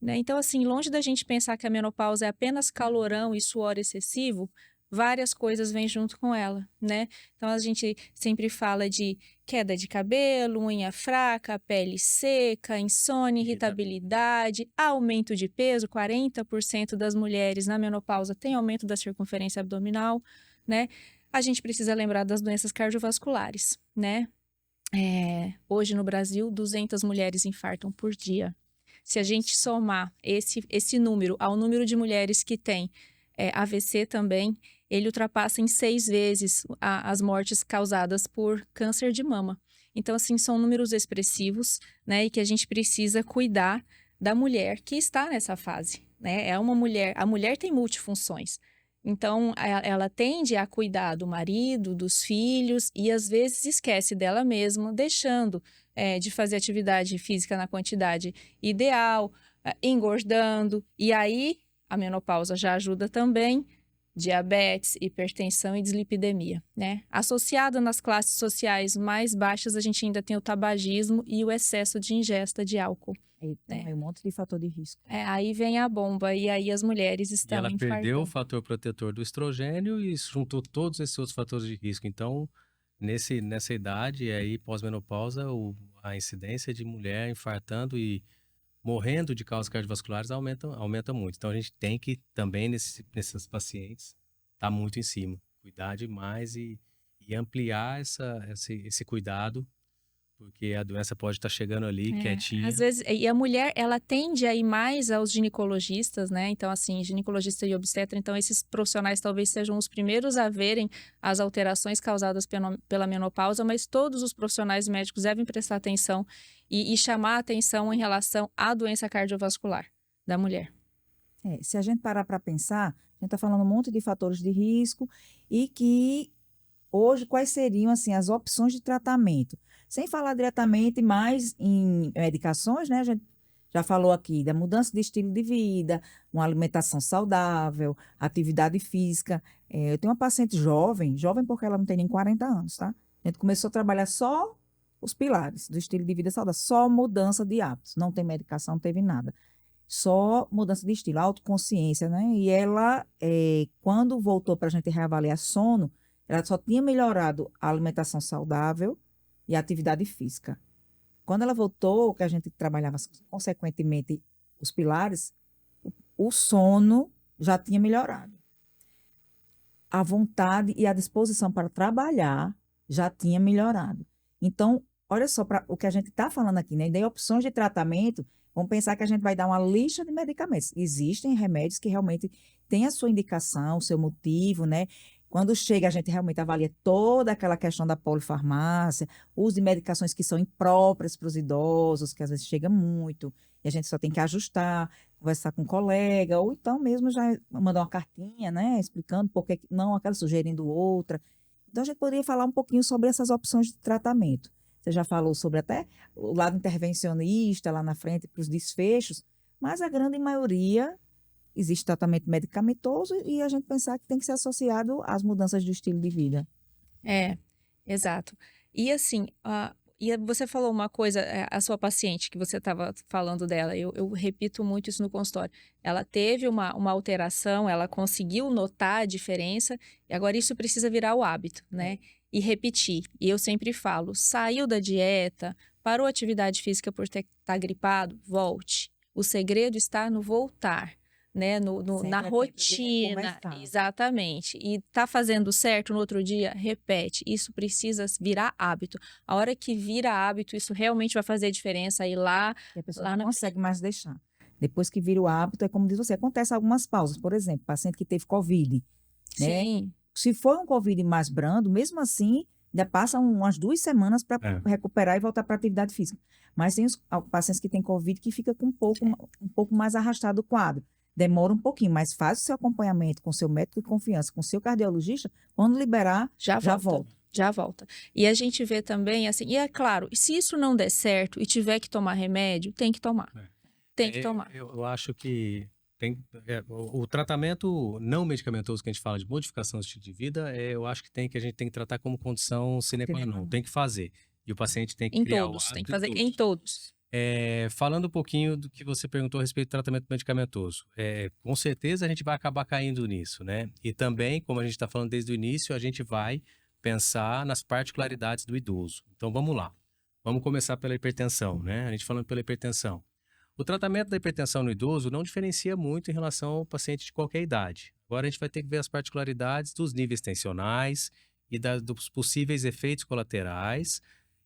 Né? Então, assim, longe da gente pensar que a menopausa é apenas calorão e suor excessivo, várias coisas vêm junto com ela, né? Então, a gente sempre fala de queda de cabelo, unha fraca, pele seca, insônia, irritabilidade, aumento de peso. 40% das mulheres na menopausa têm aumento da circunferência abdominal, né? A gente precisa lembrar das doenças cardiovasculares, né? Hoje no Brasil, 200 mulheres infartam por dia. Se a gente somar esse número ao número de mulheres que têm AVC também, ele ultrapassa em 6 vezes as mortes causadas por câncer de mama. Então, assim, são números expressivos, né? E que a gente precisa cuidar da mulher que está nessa fase, né? A mulher tem multifunções. Então, ela tende a cuidar do marido, dos filhos e às vezes esquece dela mesma, deixando de fazer atividade física na quantidade ideal, engordando. E aí, a menopausa já ajuda também diabetes, hipertensão e dislipidemia, né? Associado nas classes sociais mais baixas, a gente ainda tem o tabagismo e o excesso de ingesta de álcool. Tem um monte de fator de risco. Aí vem a bomba e aí as mulheres E estão ela perdeu o infartando. fator protetor do estrogênio e juntou todos esses outros fatores de risco. Então, nessa idade aí, pós-menopausa, a incidência de mulher infartando e morrendo de causas cardiovasculares aumenta muito. Então, a gente tem que também, nesses pacientes, estar muito em cima. Cuidar demais e ampliar esse cuidado, porque a doença pode estar chegando ali, quietinha. Às vezes, e a mulher, ela tende a ir mais aos ginecologistas, né? Então, assim, ginecologista e obstetra, então esses profissionais talvez sejam os primeiros a verem as alterações causadas pela menopausa, mas todos os profissionais médicos devem prestar atenção e chamar a atenção em relação à doença cardiovascular da mulher. Se a gente parar para pensar, a gente está falando um monte de fatores de risco e que hoje quais seriam assim as opções de tratamento? Sem falar diretamente mais em medicações, né? A gente já falou aqui da mudança de estilo de vida, uma alimentação saudável, atividade física. Eu tenho uma paciente jovem porque ela não tem nem 40 anos, tá? A gente começou a trabalhar só os pilares do estilo de vida saudável, só mudança de hábitos, não tem medicação, não teve nada. Só mudança de estilo, autoconsciência, né? E ela, quando voltou para a gente reavaliar sono, ela só tinha melhorado a alimentação saudável e a atividade física. Quando ela voltou, que a gente trabalhava consequentemente os pilares, o sono já tinha melhorado. A vontade e a disposição para trabalhar já tinha melhorado. Então, olha só para o que a gente está falando aqui, né? E daí opções de tratamento, vamos pensar que a gente vai dar uma lista de medicamentos. Existem remédios que realmente têm a sua indicação, o seu motivo, né? Quando chega, a gente realmente avalia toda aquela questão da polifarmácia, uso de medicações que são impróprias para os idosos, que às vezes chega muito, e a gente só tem que ajustar, conversar com um colega, ou então mesmo já mandar uma cartinha, né, explicando por que não, aquela sugerindo outra. Então, a gente poderia falar um pouquinho sobre essas opções de tratamento. Você já falou sobre até o lado intervencionista lá na frente para os desfechos, mas a grande maioria existe tratamento medicamentoso e a gente pensar que tem que ser associado às mudanças do estilo de vida. É, exato. E assim, você falou uma coisa, a sua paciente, que você estava falando dela, eu repito muito isso no consultório. Ela teve uma alteração, ela conseguiu notar a diferença, e agora isso precisa virar o hábito, né? E repetir. E eu sempre falo: saiu da dieta, parou a atividade física por estar gripado, volte. O segredo está no voltar. Né, Sempre na é tempo de rotina, recomeçar. exatamente. E tá fazendo certo no outro dia, repete. Isso precisa virar hábito. A hora que vira hábito, isso realmente vai fazer diferença. Aí lá, E a pessoa lá não na consegue mais deixar. Depois que vira o hábito, é como diz você, acontece algumas pausas. Por exemplo, paciente que teve Covid, né? sim, Se for um Covid mais brando, mesmo assim, ainda passa umas 2 semanas para É. recuperar e voltar para a atividade física. Mas tem os pacientes que têm Covid que fica com um pouco mais arrastado o quadro. Demora um pouquinho, mas faz o seu acompanhamento com o seu médico de confiança, com o seu cardiologista, quando liberar, já já volta. volta. Já volta. E a gente vê também, assim, e é claro, se isso não der certo e tiver que tomar remédio, tem que tomar. Tem que tomar. Eu acho que o tratamento não medicamentoso que a gente fala de modificação do estilo de vida, eu acho que a gente tem que tratar como condição sine qua non, tem que fazer. E o paciente tem que Em criar o todos, tem que hábito fazer em todos. Falando um pouquinho do que você perguntou a respeito do tratamento medicamentoso, com certeza a gente vai acabar caindo nisso, né? E também, como a gente está falando desde o início, a gente vai pensar nas particularidades do idoso. Então vamos lá. Vamos começar pela hipertensão, né? A gente falando pela hipertensão. O tratamento da hipertensão no idoso não diferencia muito em relação ao paciente de qualquer idade. Agora a gente vai ter que ver as particularidades dos níveis tensionais e dos possíveis efeitos colaterais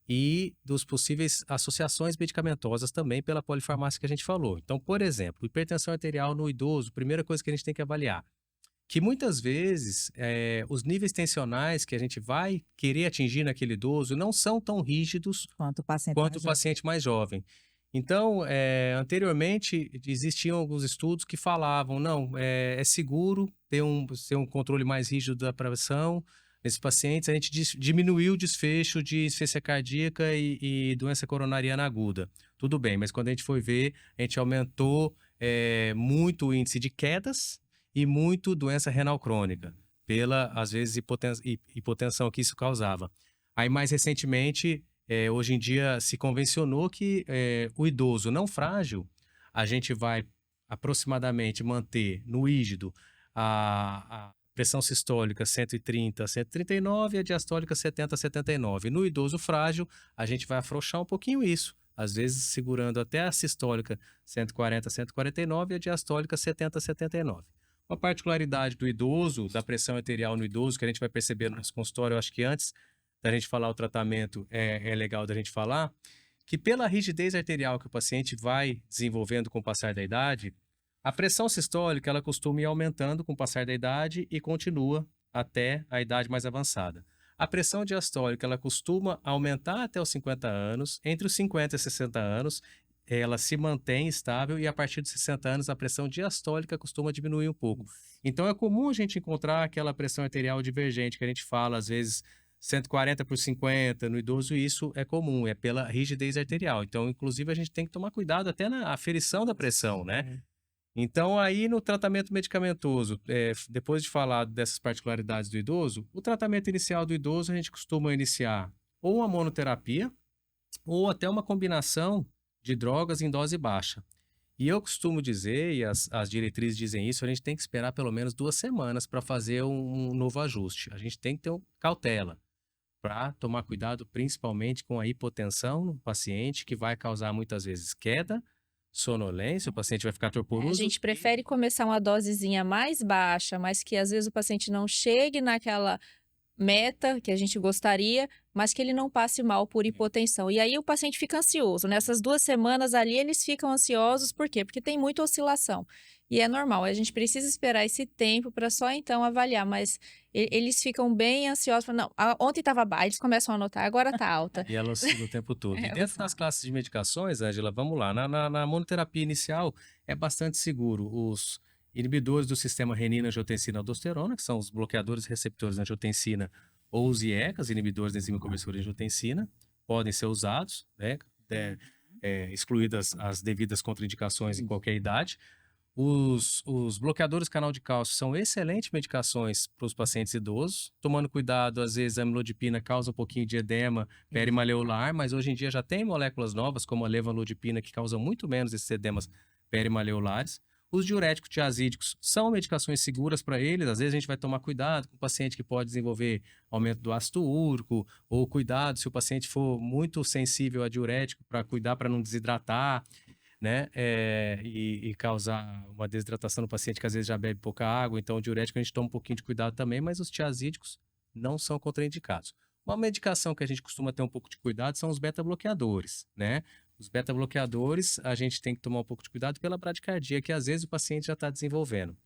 e dos possíveis associações medicamentosas também pela polifarmácia que a gente falou. Então, por exemplo, hipertensão arterial no idoso, primeira coisa que a gente tem que avaliar, que muitas vezes os níveis tensionais que a gente vai querer atingir naquele idoso não são tão rígidos Quanto o paciente quanto mais o jovem. paciente mais jovem. Então, anteriormente, existiam alguns estudos que falavam, não, é seguro ter um controle mais rígido da pressão nesses pacientes, a gente diminuiu o desfecho de insuficiência cardíaca e doença coronariana aguda. Tudo bem, mas quando a gente foi ver, a gente aumentou muito o índice de quedas e muito doença renal crônica, pela, às vezes, hipotensão que isso causava. Aí, mais recentemente, hoje em dia se convencionou que o idoso não frágil, a gente vai aproximadamente manter no rígido a pressão sistólica 130, 139 e a diastólica 70, 79. No idoso frágil, a gente vai afrouxar um pouquinho isso, às vezes segurando até a sistólica 140, 149 e a diastólica 70, 79. Uma particularidade do idoso, da pressão arterial no idoso, que a gente vai perceber no nosso consultório, eu acho que antes da gente falar o tratamento, é legal da gente falar, que pela rigidez arterial que o paciente vai desenvolvendo com o passar da idade, a pressão sistólica ela costuma ir aumentando com o passar da idade e continua até a idade mais avançada. A pressão diastólica ela costuma aumentar até os 50 anos, entre os 50 e 60 anos, ela se mantém estável e a partir dos 60 anos a pressão diastólica costuma diminuir um pouco. Então é comum a gente encontrar aquela pressão arterial divergente que a gente fala, às vezes, 140 por 50, no idoso isso é comum, é pela rigidez arterial. Então, inclusive, a gente tem que tomar cuidado até na aferição da pressão, né? Então, aí no tratamento medicamentoso, depois de falar dessas particularidades do idoso, o tratamento inicial do idoso a gente costuma iniciar ou uma monoterapia ou até uma combinação de drogas em dose baixa. E eu costumo dizer, e as diretrizes dizem isso, a gente tem que esperar pelo menos 2 semanas para fazer um novo ajuste. A gente tem que ter cautela para tomar cuidado principalmente com a hipotensão no paciente, que vai causar muitas vezes queda, sonolência, o paciente vai ficar A torporoso. gente prefere começar uma dosezinha mais baixa, mas que às vezes o paciente não chegue meta que a gente gostaria, mas que ele não passe mal por hipotensão. E aí o paciente fica ansioso. Nessas 2 semanas ali, eles ficam ansiosos, por quê? Porque tem muita oscilação. E é normal, a gente precisa esperar esse tempo para só então avaliar, mas eles ficam bem ansiosos. Falam, não, ontem estava baixa, eles começam a anotar, agora está alta. E ela oscila o tempo todo. E É, dentro das classes de medicações, Ângela, vamos lá. Na monoterapia inicial é bastante seguro. Os inibidores do sistema renina-angiotensina-aldosterona, que são os bloqueadores receptores de angiotensina, ou os IECAs, inibidores da enzima conversora de angiotensina, podem ser usados, né? Excluídas as devidas contraindicações em qualquer idade. Os bloqueadores canal de cálcio são excelentes medicações para os pacientes idosos, tomando cuidado, às vezes a amlodipina causa um pouquinho de edema perimaleolar, mas hoje em dia já tem moléculas novas, como a levanlodipina, que causam muito menos esses edemas perimaleolares. Os diuréticos tiazídicos são medicações seguras para eles, às vezes a gente vai tomar cuidado com o paciente que pode desenvolver aumento do ácido úrico, ou cuidado se o paciente for muito sensível a diurético, para cuidar para não desidratar, né, e causar uma desidratação no paciente que às vezes já bebe pouca água, então o diurético a gente toma um pouquinho de cuidado também, mas os tiazídicos não são contraindicados. Uma medicação que a gente costuma ter um pouco de cuidado são os beta-bloqueadores, né? Os beta-bloqueadores a gente tem que tomar um pouco de cuidado pela bradicardia, que às vezes o paciente já está desenvolvendo.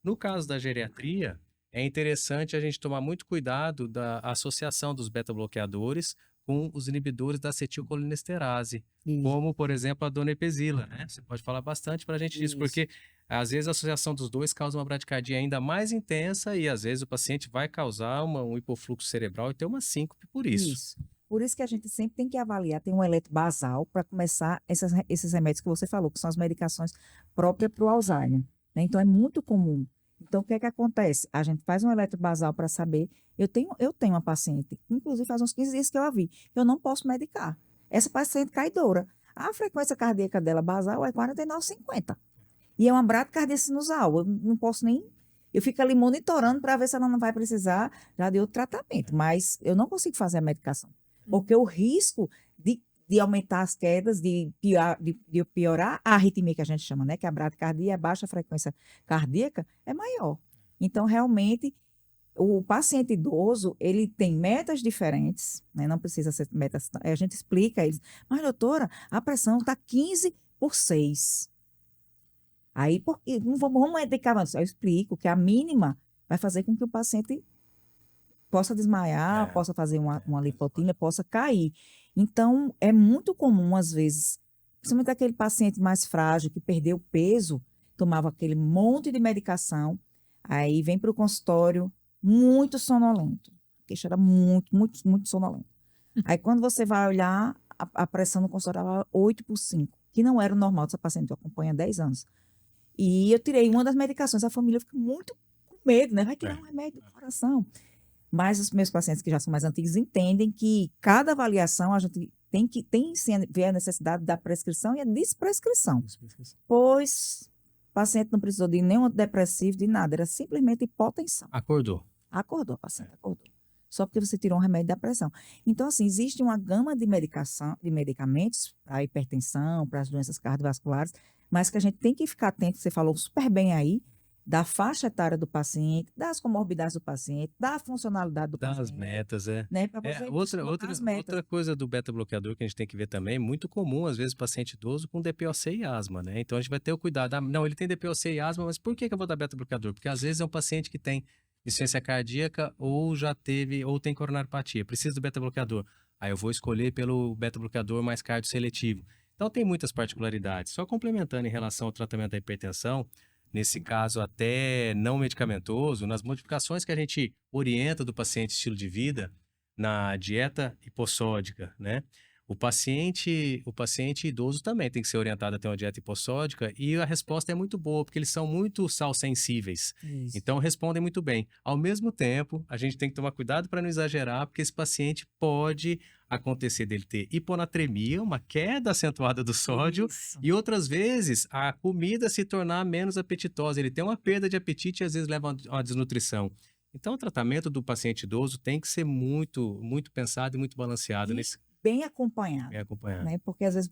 No caso da geriatria, é interessante a gente tomar muito cuidado da associação dos beta-bloqueadores com os inibidores da acetilcolinesterase, como, por exemplo, a donepezila, né? Você pode falar bastante para a gente disso, porque às vezes a associação dos dois causa uma bradicardia ainda mais intensa e às vezes o paciente vai causar um hipofluxo cerebral e ter uma síncope por isso. Por isso que a gente sempre tem que avaliar, tem um eletro basal para começar esses remédios que você falou, que são as medicações próprias para o Alzheimer, né? Então, é muito comum. Então, o que é que acontece? A gente faz um eletro basal para saber. Eu tenho uma paciente, inclusive faz uns 15 dias que eu a vi, eu não posso medicar. Essa paciente caidora. A frequência cardíaca dela basal é 49,50. E é uma bradicardia sinusal. Eu não posso nem. Eu fico ali monitorando para ver se ela não vai precisar já de outro tratamento. Mas eu não consigo fazer a medicação. Porque o risco de aumentar as quedas, de piorar a arritmia que a gente chama, né? Que a bradicardia, a baixa frequência cardíaca, é maior. Então, realmente, o paciente idoso, ele tem metas diferentes, né? Não precisa ser metas. A gente explica a eles, mas doutora, a pressão está 15/6. Aí, porque não vamos medicar, eu explico que a mínima vai fazer com que o paciente possa desmaiar, possa fazer uma lipotímia, possa cair. Então, é muito comum, às vezes, principalmente aquele paciente mais frágil, que perdeu peso, tomava aquele monte de medicação, aí vem para o consultório muito sonolento. A queixa era muito, muito, muito sonolenta. Aí, quando você vai olhar, a pressão no consultório estava 8/5, que não era o normal dessa paciente, eu acompanho há 10 anos. E eu tirei uma das medicações, a família fica muito com medo, né? Vai tirar um remédio do coração. Mas os meus pacientes que já são mais antigos entendem que cada avaliação a gente tem sim ver a necessidade da prescrição e a desprescrição. Pois o paciente não precisou de nenhum antidepressivo, de nada, era simplesmente hipotensão. Acordou, a paciente acordou. Só porque você tirou um remédio da pressão. Então, assim, existe uma gama de medicamentos para hipertensão, para as doenças cardiovasculares, mas que a gente tem que ficar atento, você falou super bem aí, da faixa etária do paciente, das comorbidades do paciente, da funcionalidade do das paciente. metas, Né? Para você outra coisa do beta-bloqueador que a gente tem que ver também, muito comum, às vezes, paciente idoso com DPOC e asma, né? Então, a gente vai ter o cuidado. Não, ele tem DPOC e asma, mas por que eu vou dar beta-bloqueador? Porque, às vezes, é um paciente que tem insuficiência cardíaca ou já teve, ou tem coronariopatia, precisa do beta-bloqueador. Aí eu vou escolher pelo beta-bloqueador mais cardioseletivo. Então, tem muitas particularidades. Só complementando em relação ao tratamento da hipertensão, nesse caso até não medicamentoso, nas modificações que a gente orienta do paciente estilo de vida, na dieta hipossódica, né? O paciente idoso também tem que ser orientado a ter uma dieta hipossódica e a resposta é muito boa, porque eles são muito sal sensíveis. Isso. Então, respondem muito bem. Ao mesmo tempo, a gente tem que tomar cuidado para não exagerar, porque esse paciente pode acontecer dele ter hiponatremia, uma queda acentuada do sódio, e outras vezes a comida se tornar menos apetitosa. Ele tem uma perda de apetite e às vezes leva a uma desnutrição. Então, o tratamento do paciente idoso tem que ser muito, muito pensado e muito balanceado. Bem acompanhado. Bem acompanhado. Né? Porque às vezes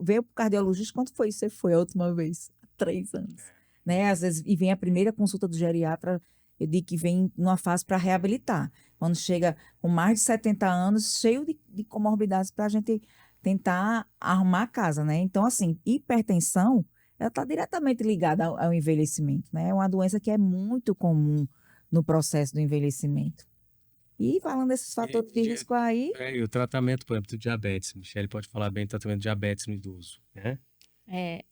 veio para o cardiologista, quanto foi você foi a última vez? Há 3 anos. Né? Às vezes, e vem a primeira consulta do geriatra, eu digo que vem numa fase para reabilitar. Quando chega com mais de 70 anos, cheio de comorbidades para a gente tentar arrumar a casa, né? Então, assim, hipertensão, ela está diretamente ligada ao envelhecimento, né? É uma doença que é muito comum no processo do envelhecimento. E falando desses fatores de risco aí, E o tratamento, por exemplo, do diabetes. Michele pode falar bem do tratamento de diabetes no idoso, né?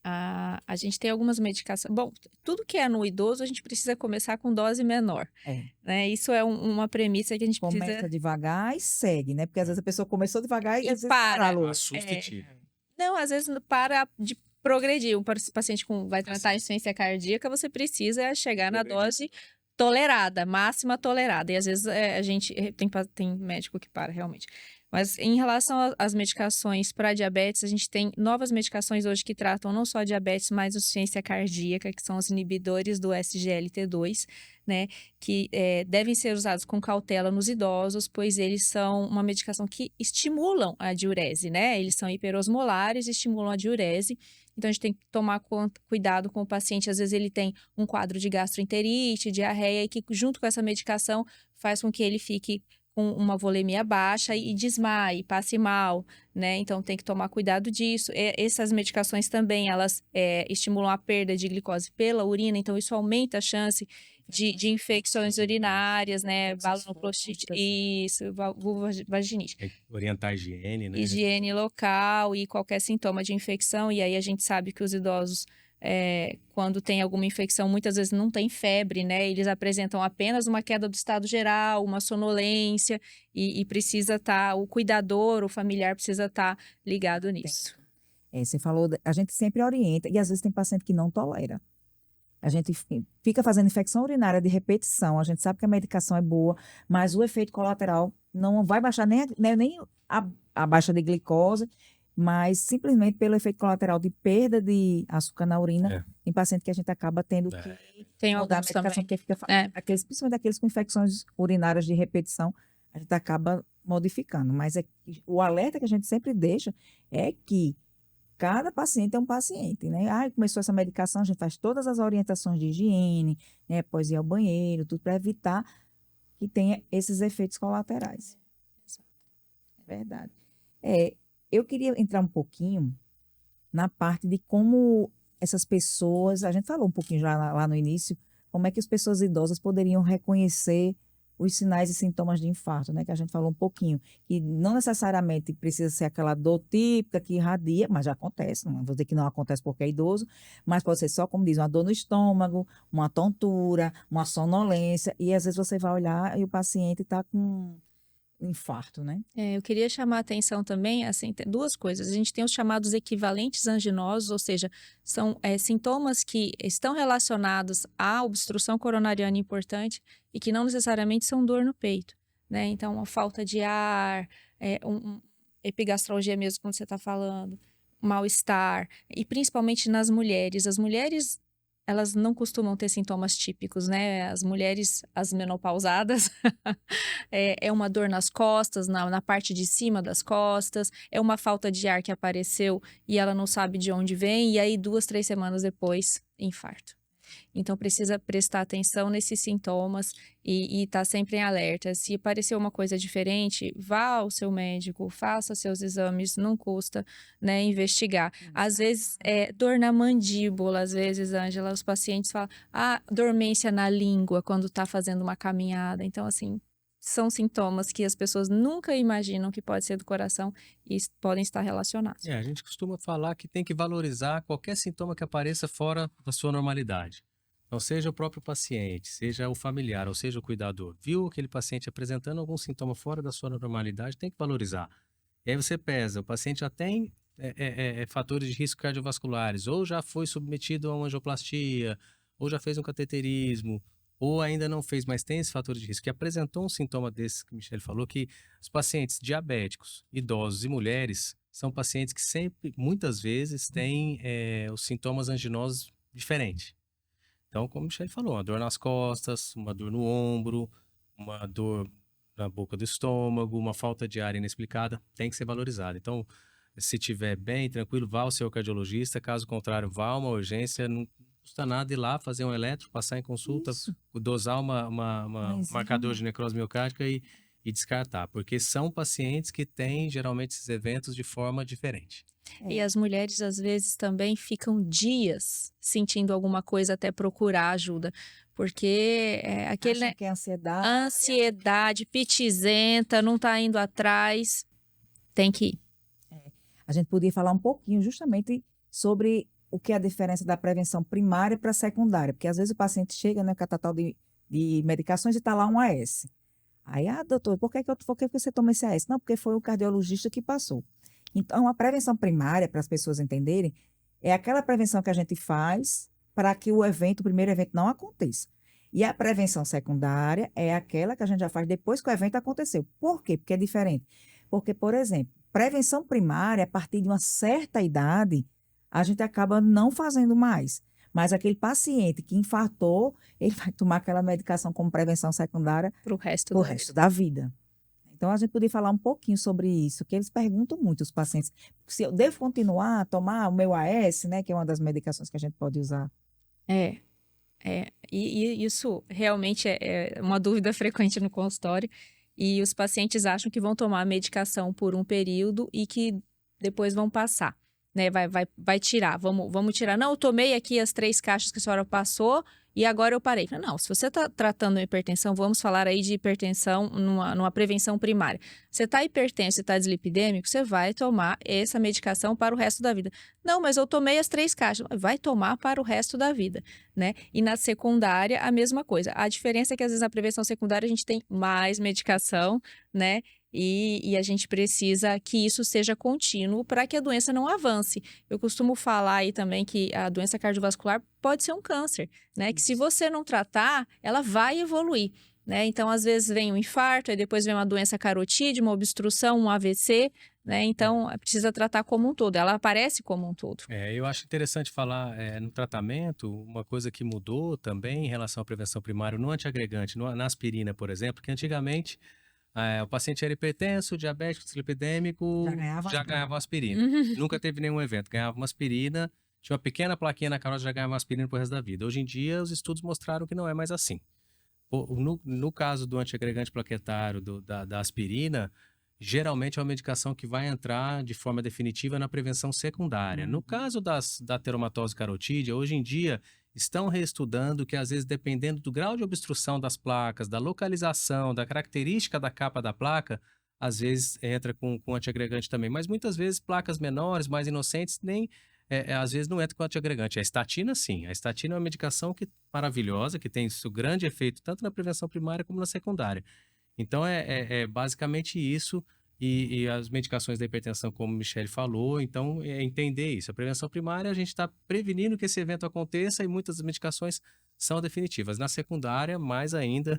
A gente tem algumas medicações. Bom, tudo que é no idoso, a gente precisa começar com dose menor, é, né? Isso é uma premissa que a gente começa precisa. devagar e segue, né? Porque às vezes a pessoa começou devagar e E às vezes para. parou. Assusta e tira. Não, às vezes para de progredir. Um paciente vai tratar insuficiência cardíaca, você precisa chegar na dose tolerada, máxima tolerada. E às vezes a gente tem médico que para realmente. Mas em relação às medicações para diabetes, a gente tem novas medicações hoje que tratam não só diabetes, mas insuficiência cardíaca, que são os inibidores do SGLT2, né? Que devem ser usados com cautela nos idosos, pois eles são uma medicação que estimulam a diurese, né? Eles são hiperosmolares e estimulam a diurese. Então, a gente tem que tomar cuidado com o paciente. Às vezes, ele tem um quadro de gastroenterite, diarreia, e que, junto com essa medicação, faz com que ele fique com uma volemia baixa e desmaie, passe mal, né? Então, tem que tomar cuidado disso. Essas medicações também, elas estimulam a perda de glicose pela urina, então isso aumenta a chance de infecções urinárias, né? Balonopostite, isso, vulvovaginite. Orientar a higiene, né? Higiene local e qualquer sintoma de infecção. E aí a gente sabe que os idosos, quando tem alguma infecção, muitas vezes não tem febre, né? Eles apresentam apenas uma queda do estado geral, uma sonolência, e precisa estar, o cuidador, o familiar precisa estar ligado nisso. Você falou, a gente sempre orienta, e às vezes tem paciente que não tolera. A gente fica fazendo infecção urinária de repetição, a gente sabe que a medicação é boa, mas o efeito colateral não vai baixar nem a baixa de glicose, mas simplesmente pelo efeito colateral de perda de açúcar na urina, em paciente que a gente acaba tendo que Tem mudar a alguns medicação, também. porque fica, principalmente aqueles com infecções urinárias de repetição, a gente acaba modificando. Mas o alerta que a gente sempre deixa é que cada paciente é um paciente, né? Começou essa medicação, a gente faz todas as orientações de higiene, né? Após ir ao banheiro, tudo para evitar que tenha esses efeitos colaterais. É verdade. Eu queria entrar um pouquinho na parte de como essas pessoas, a gente falou um pouquinho já lá no início, como é que as pessoas idosas poderiam reconhecer os sinais e sintomas de infarto, né? Que a gente falou um pouquinho, que não necessariamente precisa ser aquela dor típica que irradia, mas já acontece, não vou dizer que não acontece porque é idoso, mas pode ser só, como diz, uma dor no estômago, uma tontura, uma sonolência, e às vezes você vai olhar e o paciente está com um infarto, né? Eu queria chamar a atenção também, assim, tem duas coisas. A gente tem os chamados equivalentes anginosos, ou seja, são sintomas que estão relacionados à obstrução coronariana importante e que não necessariamente são dor no peito, né? Então, uma falta de ar, epigastralgia mesmo, como você está falando, mal-estar, e principalmente nas mulheres. As mulheres, elas não costumam ter sintomas típicos, né? As mulheres, as menopausadas, é uma dor nas costas, na parte de cima das costas, é uma falta de ar que apareceu e ela não sabe de onde vem, e aí 2, 3 semanas depois, infarto. Então, precisa prestar atenção nesses sintomas e estar sempre em alerta. Se aparecer uma coisa diferente, vá ao seu médico, faça seus exames, não custa, né, investigar. Às vezes, dor na mandíbula, às vezes, Ângela, os pacientes falam, dormência na língua quando está fazendo uma caminhada. Então, assim, são sintomas que as pessoas nunca imaginam que pode ser do coração e podem estar relacionados. A gente costuma falar que tem que valorizar qualquer sintoma que apareça fora da sua normalidade. Então, seja o próprio paciente, seja o familiar, ou seja o cuidador, viu aquele paciente apresentando algum sintoma fora da sua normalidade, tem que valorizar. E aí você pesa, o paciente já tem fatores de risco cardiovasculares, ou já foi submetido a uma angioplastia, ou já fez um cateterismo, ou ainda não fez, mas tem esse fator de risco, que apresentou um sintoma desse que a Michele falou, que os pacientes diabéticos, idosos e mulheres são pacientes que sempre, muitas vezes, têm os sintomas anginosos diferentes. Então, como a Michele falou, uma dor nas costas, uma dor no ombro, uma dor na boca do estômago, uma falta de ar inexplicada, tem que ser valorizada. Então, se tiver bem, tranquilo, vá ao seu cardiologista, caso contrário, vá a uma urgência, não custa nada ir lá, fazer um eletro, passar em consulta, Isso, dosar uma um marcador enzima. de necrose miocárdica e descartar, porque são pacientes que têm geralmente esses eventos de forma diferente. E É, as mulheres, às vezes, também ficam dias sentindo alguma coisa até procurar ajuda, porque é aquele, acham né, que é ansiedade, ansiedade, pitizenta, não tá indo atrás, tem que ir. a gente podia falar um pouquinho justamente sobre o que é a diferença da prevenção primária para a secundária, porque às vezes o paciente chega, né, com a total de medicações e está lá um AS. Aí, doutor, por que você toma esse AS? Não, porque foi o cardiologista que passou. Então, a prevenção primária, para as pessoas entenderem, é aquela prevenção que a gente faz para que o primeiro evento não aconteça. E a prevenção secundária é aquela que a gente já faz depois que o evento aconteceu. Por quê? Porque é diferente. Porque, por exemplo, prevenção primária, a partir de uma certa idade, a gente acaba não fazendo mais. Mas aquele paciente que infartou, ele vai tomar aquela medicação como prevenção secundária Pro resto o da resto vida. da vida. Então, a gente podia falar um pouquinho sobre isso, que eles perguntam muito, os pacientes, se eu devo continuar a tomar o meu AS, né, que é uma das medicações que a gente pode usar. É, e isso realmente é uma dúvida frequente no consultório. E os pacientes acham que vão tomar a medicação por um período e que depois vão passar, né? Vai tirar, vamos tirar. Não, eu tomei aqui as 3 caixas que a senhora passou e agora eu parei. Não, se você está tratando hipertensão, vamos falar aí de hipertensão numa prevenção primária. Você está hipertenso, você está dislipidêmico, você vai tomar essa medicação para o resto da vida. Não, mas eu tomei as 3 caixas. Vai tomar para o resto da vida, né? E na secundária, a mesma coisa. A diferença é que, às vezes, na prevenção secundária, a gente tem mais medicação, né? E a gente precisa que isso seja contínuo para que a doença não avance. Eu costumo falar aí também que a doença cardiovascular pode ser um câncer, né? Que se você não tratar, ela vai evoluir, né? Então, às vezes, vem um infarto, aí depois vem uma doença carotídea, uma obstrução, um AVC, né? Então, precisa tratar como um todo. Ela aparece como um todo. Eu acho interessante falar no tratamento, uma coisa que mudou também em relação à prevenção primária no antiagregante, na aspirina, por exemplo, que antigamente o paciente era hipertenso, diabético, dislipidêmico, já ganhava uma aspirina. Nunca teve nenhum evento, ganhava uma aspirina, tinha uma pequena plaquinha na carótida, já ganhava uma aspirina pro resto da vida. Hoje em dia, os estudos mostraram que não é mais assim. No caso do antiagregante plaquetário, da aspirina, geralmente é uma medicação que vai entrar de forma definitiva na prevenção secundária. No caso da ateromatose carotídea, hoje em dia estão reestudando que, às vezes, dependendo do grau de obstrução das placas, da localização, da característica da capa da placa, às vezes entra com antiagregante também. Mas muitas vezes placas menores, mais inocentes, nem às vezes não entra com antiagregante. A estatina, sim. A estatina é uma medicação maravilhosa, que tem seu grande efeito tanto na prevenção primária como na secundária. Então, é basicamente isso. E as medicações da hipertensão, como o Michele falou, então é entender isso. A prevenção primária, a gente está prevenindo que esse evento aconteça e muitas das medicações são definitivas. Na secundária, mais ainda,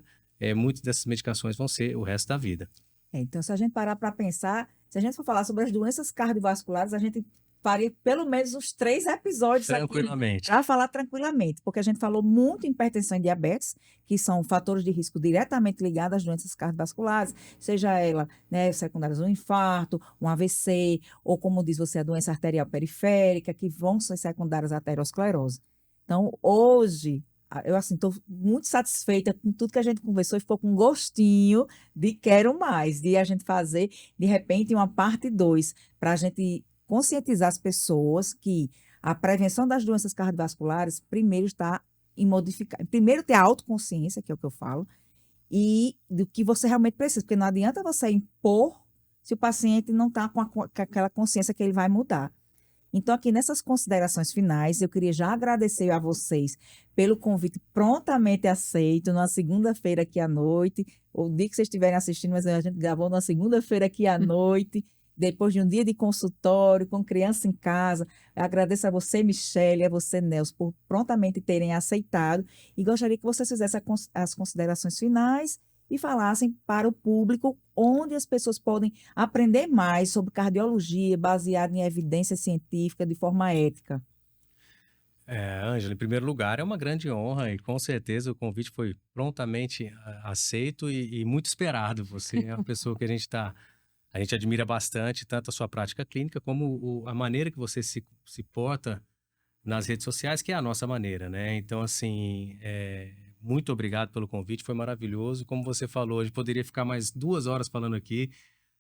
muitas dessas medicações vão ser o resto da vida. Então, se a gente parar para pensar, se a gente for falar sobre as doenças cardiovasculares, a gente faria pelo menos uns 3 episódios aqui Tranquilamente. para falar tranquilamente, porque a gente falou muito em hipertensão e diabetes, que são fatores de risco diretamente ligados às doenças cardiovasculares, seja ela, né, secundárias um infarto, um AVC, ou como diz você, a doença arterial periférica, que vão ser secundárias à aterosclerose. Então, hoje, eu assim, estou muito satisfeita com tudo que a gente conversou e ficou com gostinho de quero mais, de a gente fazer, de repente, uma parte 2, para a gente conscientizar as pessoas que a prevenção das doenças cardiovasculares, primeiro, está em modificar. Primeiro, ter a autoconsciência, que é o que eu falo, e do que você realmente precisa, porque não adianta você impor se o paciente não está com aquela consciência que ele vai mudar. Então, aqui nessas considerações finais, eu queria já agradecer a vocês pelo convite prontamente aceito, na segunda-feira aqui à noite, o dia que vocês estiverem assistindo, mas a gente gravou na segunda-feira aqui à noite, depois de um dia de consultório, com criança em casa. Eu agradeço a você, Michele, e a você, Nelson, por prontamente terem aceitado, e gostaria que vocês fizessem as considerações finais e falassem para o público onde as pessoas podem aprender mais sobre cardiologia baseada em evidência científica de forma ética. Ângela, em primeiro lugar, é uma grande honra e com certeza o convite foi prontamente aceito e muito esperado. Você é uma pessoa que a gente admira bastante, tanto a sua prática clínica como a maneira que você se porta nas redes sociais, que é a nossa maneira, né? Então, assim, muito obrigado pelo convite, foi maravilhoso. Como você falou, a gente poderia ficar mais 2 horas falando aqui.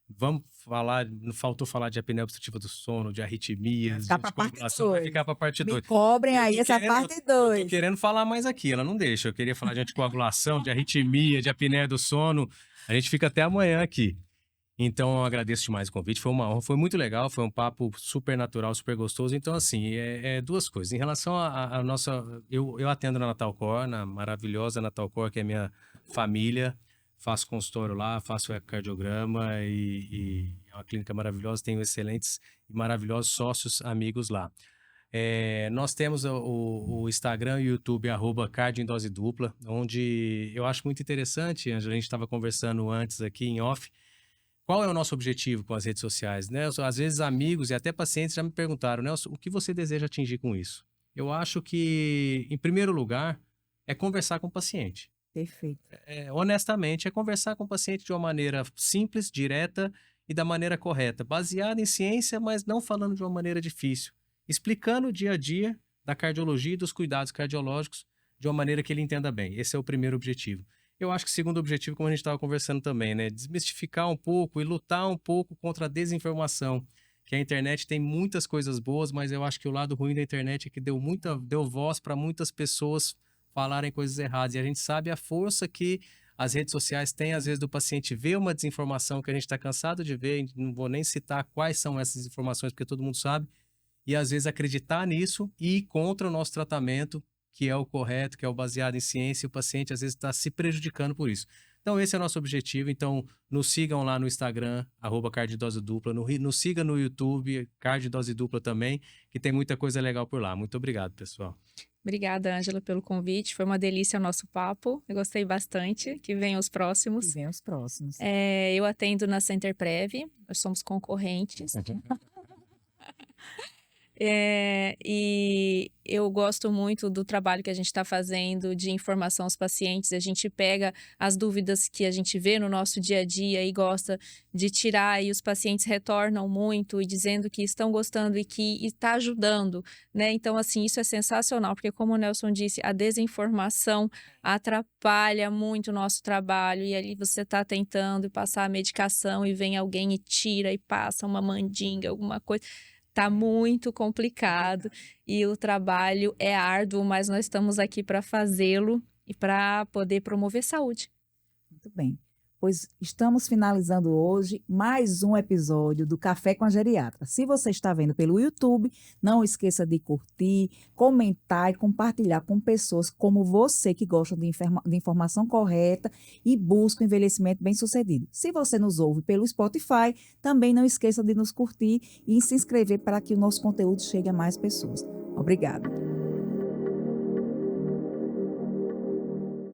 Vamos falar, não faltou falar de apneia obstrutiva do sono, de arritmias, Ficar de para parte coagulação, vai 2. ficar para parte Me 2. cobrem Eu aí tô essa querendo, parte eu tô 2. querendo falar mais aqui, ela não deixa. Eu queria falar de anticoagulação, de arritmia, de apneia do sono. A gente fica até amanhã aqui. Então, eu agradeço demais o convite, foi uma honra, foi muito legal, foi um papo super natural, super gostoso. Então, assim, duas coisas. Em relação à nossa... Eu atendo na Natalcor, na maravilhosa Natalcor, que é minha família. Faço consultório lá, faço ecocardiograma e é uma clínica maravilhosa, tenho excelentes e maravilhosos sócios, amigos lá. Nós temos o Instagram e o YouTube, @cardio em dose dupla, onde eu acho muito interessante, Ângela, a gente estava conversando antes aqui em off, qual é o nosso objetivo com as redes sociais, né? Às vezes amigos e até pacientes já me perguntaram, Nelson, o que você deseja atingir com isso? Eu acho que, em primeiro lugar, é conversar com o paciente. Perfeito. Honestamente, é conversar com o paciente de uma maneira simples, direta e da maneira correta, baseada em ciência, mas não falando de uma maneira difícil, explicando o dia a dia da cardiologia e dos cuidados cardiológicos de uma maneira que ele entenda bem. Esse é o primeiro objetivo. Eu acho que o segundo objetivo, como a gente estava conversando também, né, desmistificar um pouco e lutar um pouco contra a desinformação, que a internet tem muitas coisas boas, mas eu acho que o lado ruim da internet é que deu voz para muitas pessoas falarem coisas erradas. E a gente sabe a força que as redes sociais têm, às vezes, do paciente ver uma desinformação que a gente está cansado de ver, não vou nem citar quais são essas informações, porque todo mundo sabe, e às vezes acreditar nisso e ir contra o nosso tratamento, que é o correto, que é o baseado em ciência, e o paciente às vezes está se prejudicando por isso. Então, esse é o nosso objetivo. Então, nos sigam lá no Instagram, @cardiodose-dupla, nos sigam no YouTube, Cardiodose-dupla também, que tem muita coisa legal por lá. Muito obrigado, pessoal. Obrigada, Ângela, pelo convite. Foi uma delícia o nosso papo. Eu gostei bastante. Que venham os E próximos. vem os próximos. Eu atendo na Centerprev, nós somos concorrentes. E eu gosto muito do trabalho que a gente está fazendo de informação aos pacientes. A gente pega as dúvidas que a gente vê no nosso dia a dia e gosta de tirar, e os pacientes retornam muito e dizendo que estão gostando e que está ajudando, né? Então, assim, isso é sensacional, porque como o Nelson disse, a desinformação atrapalha muito o nosso trabalho, e ali você está tentando passar a medicação e vem alguém e tira e passa uma mandinga, alguma coisa. Tá muito complicado e o trabalho é árduo, mas nós estamos aqui para fazê-lo e para poder promover saúde. Muito bem. Pois estamos finalizando hoje mais um episódio do Café com a Geriatra. Se você está vendo pelo YouTube, não esqueça de curtir, comentar e compartilhar com pessoas como você que gostam de informação correta e busca um envelhecimento bem-sucedido. Se você nos ouve pelo Spotify, também não esqueça de nos curtir e se inscrever para que o nosso conteúdo chegue a mais pessoas. Obrigada.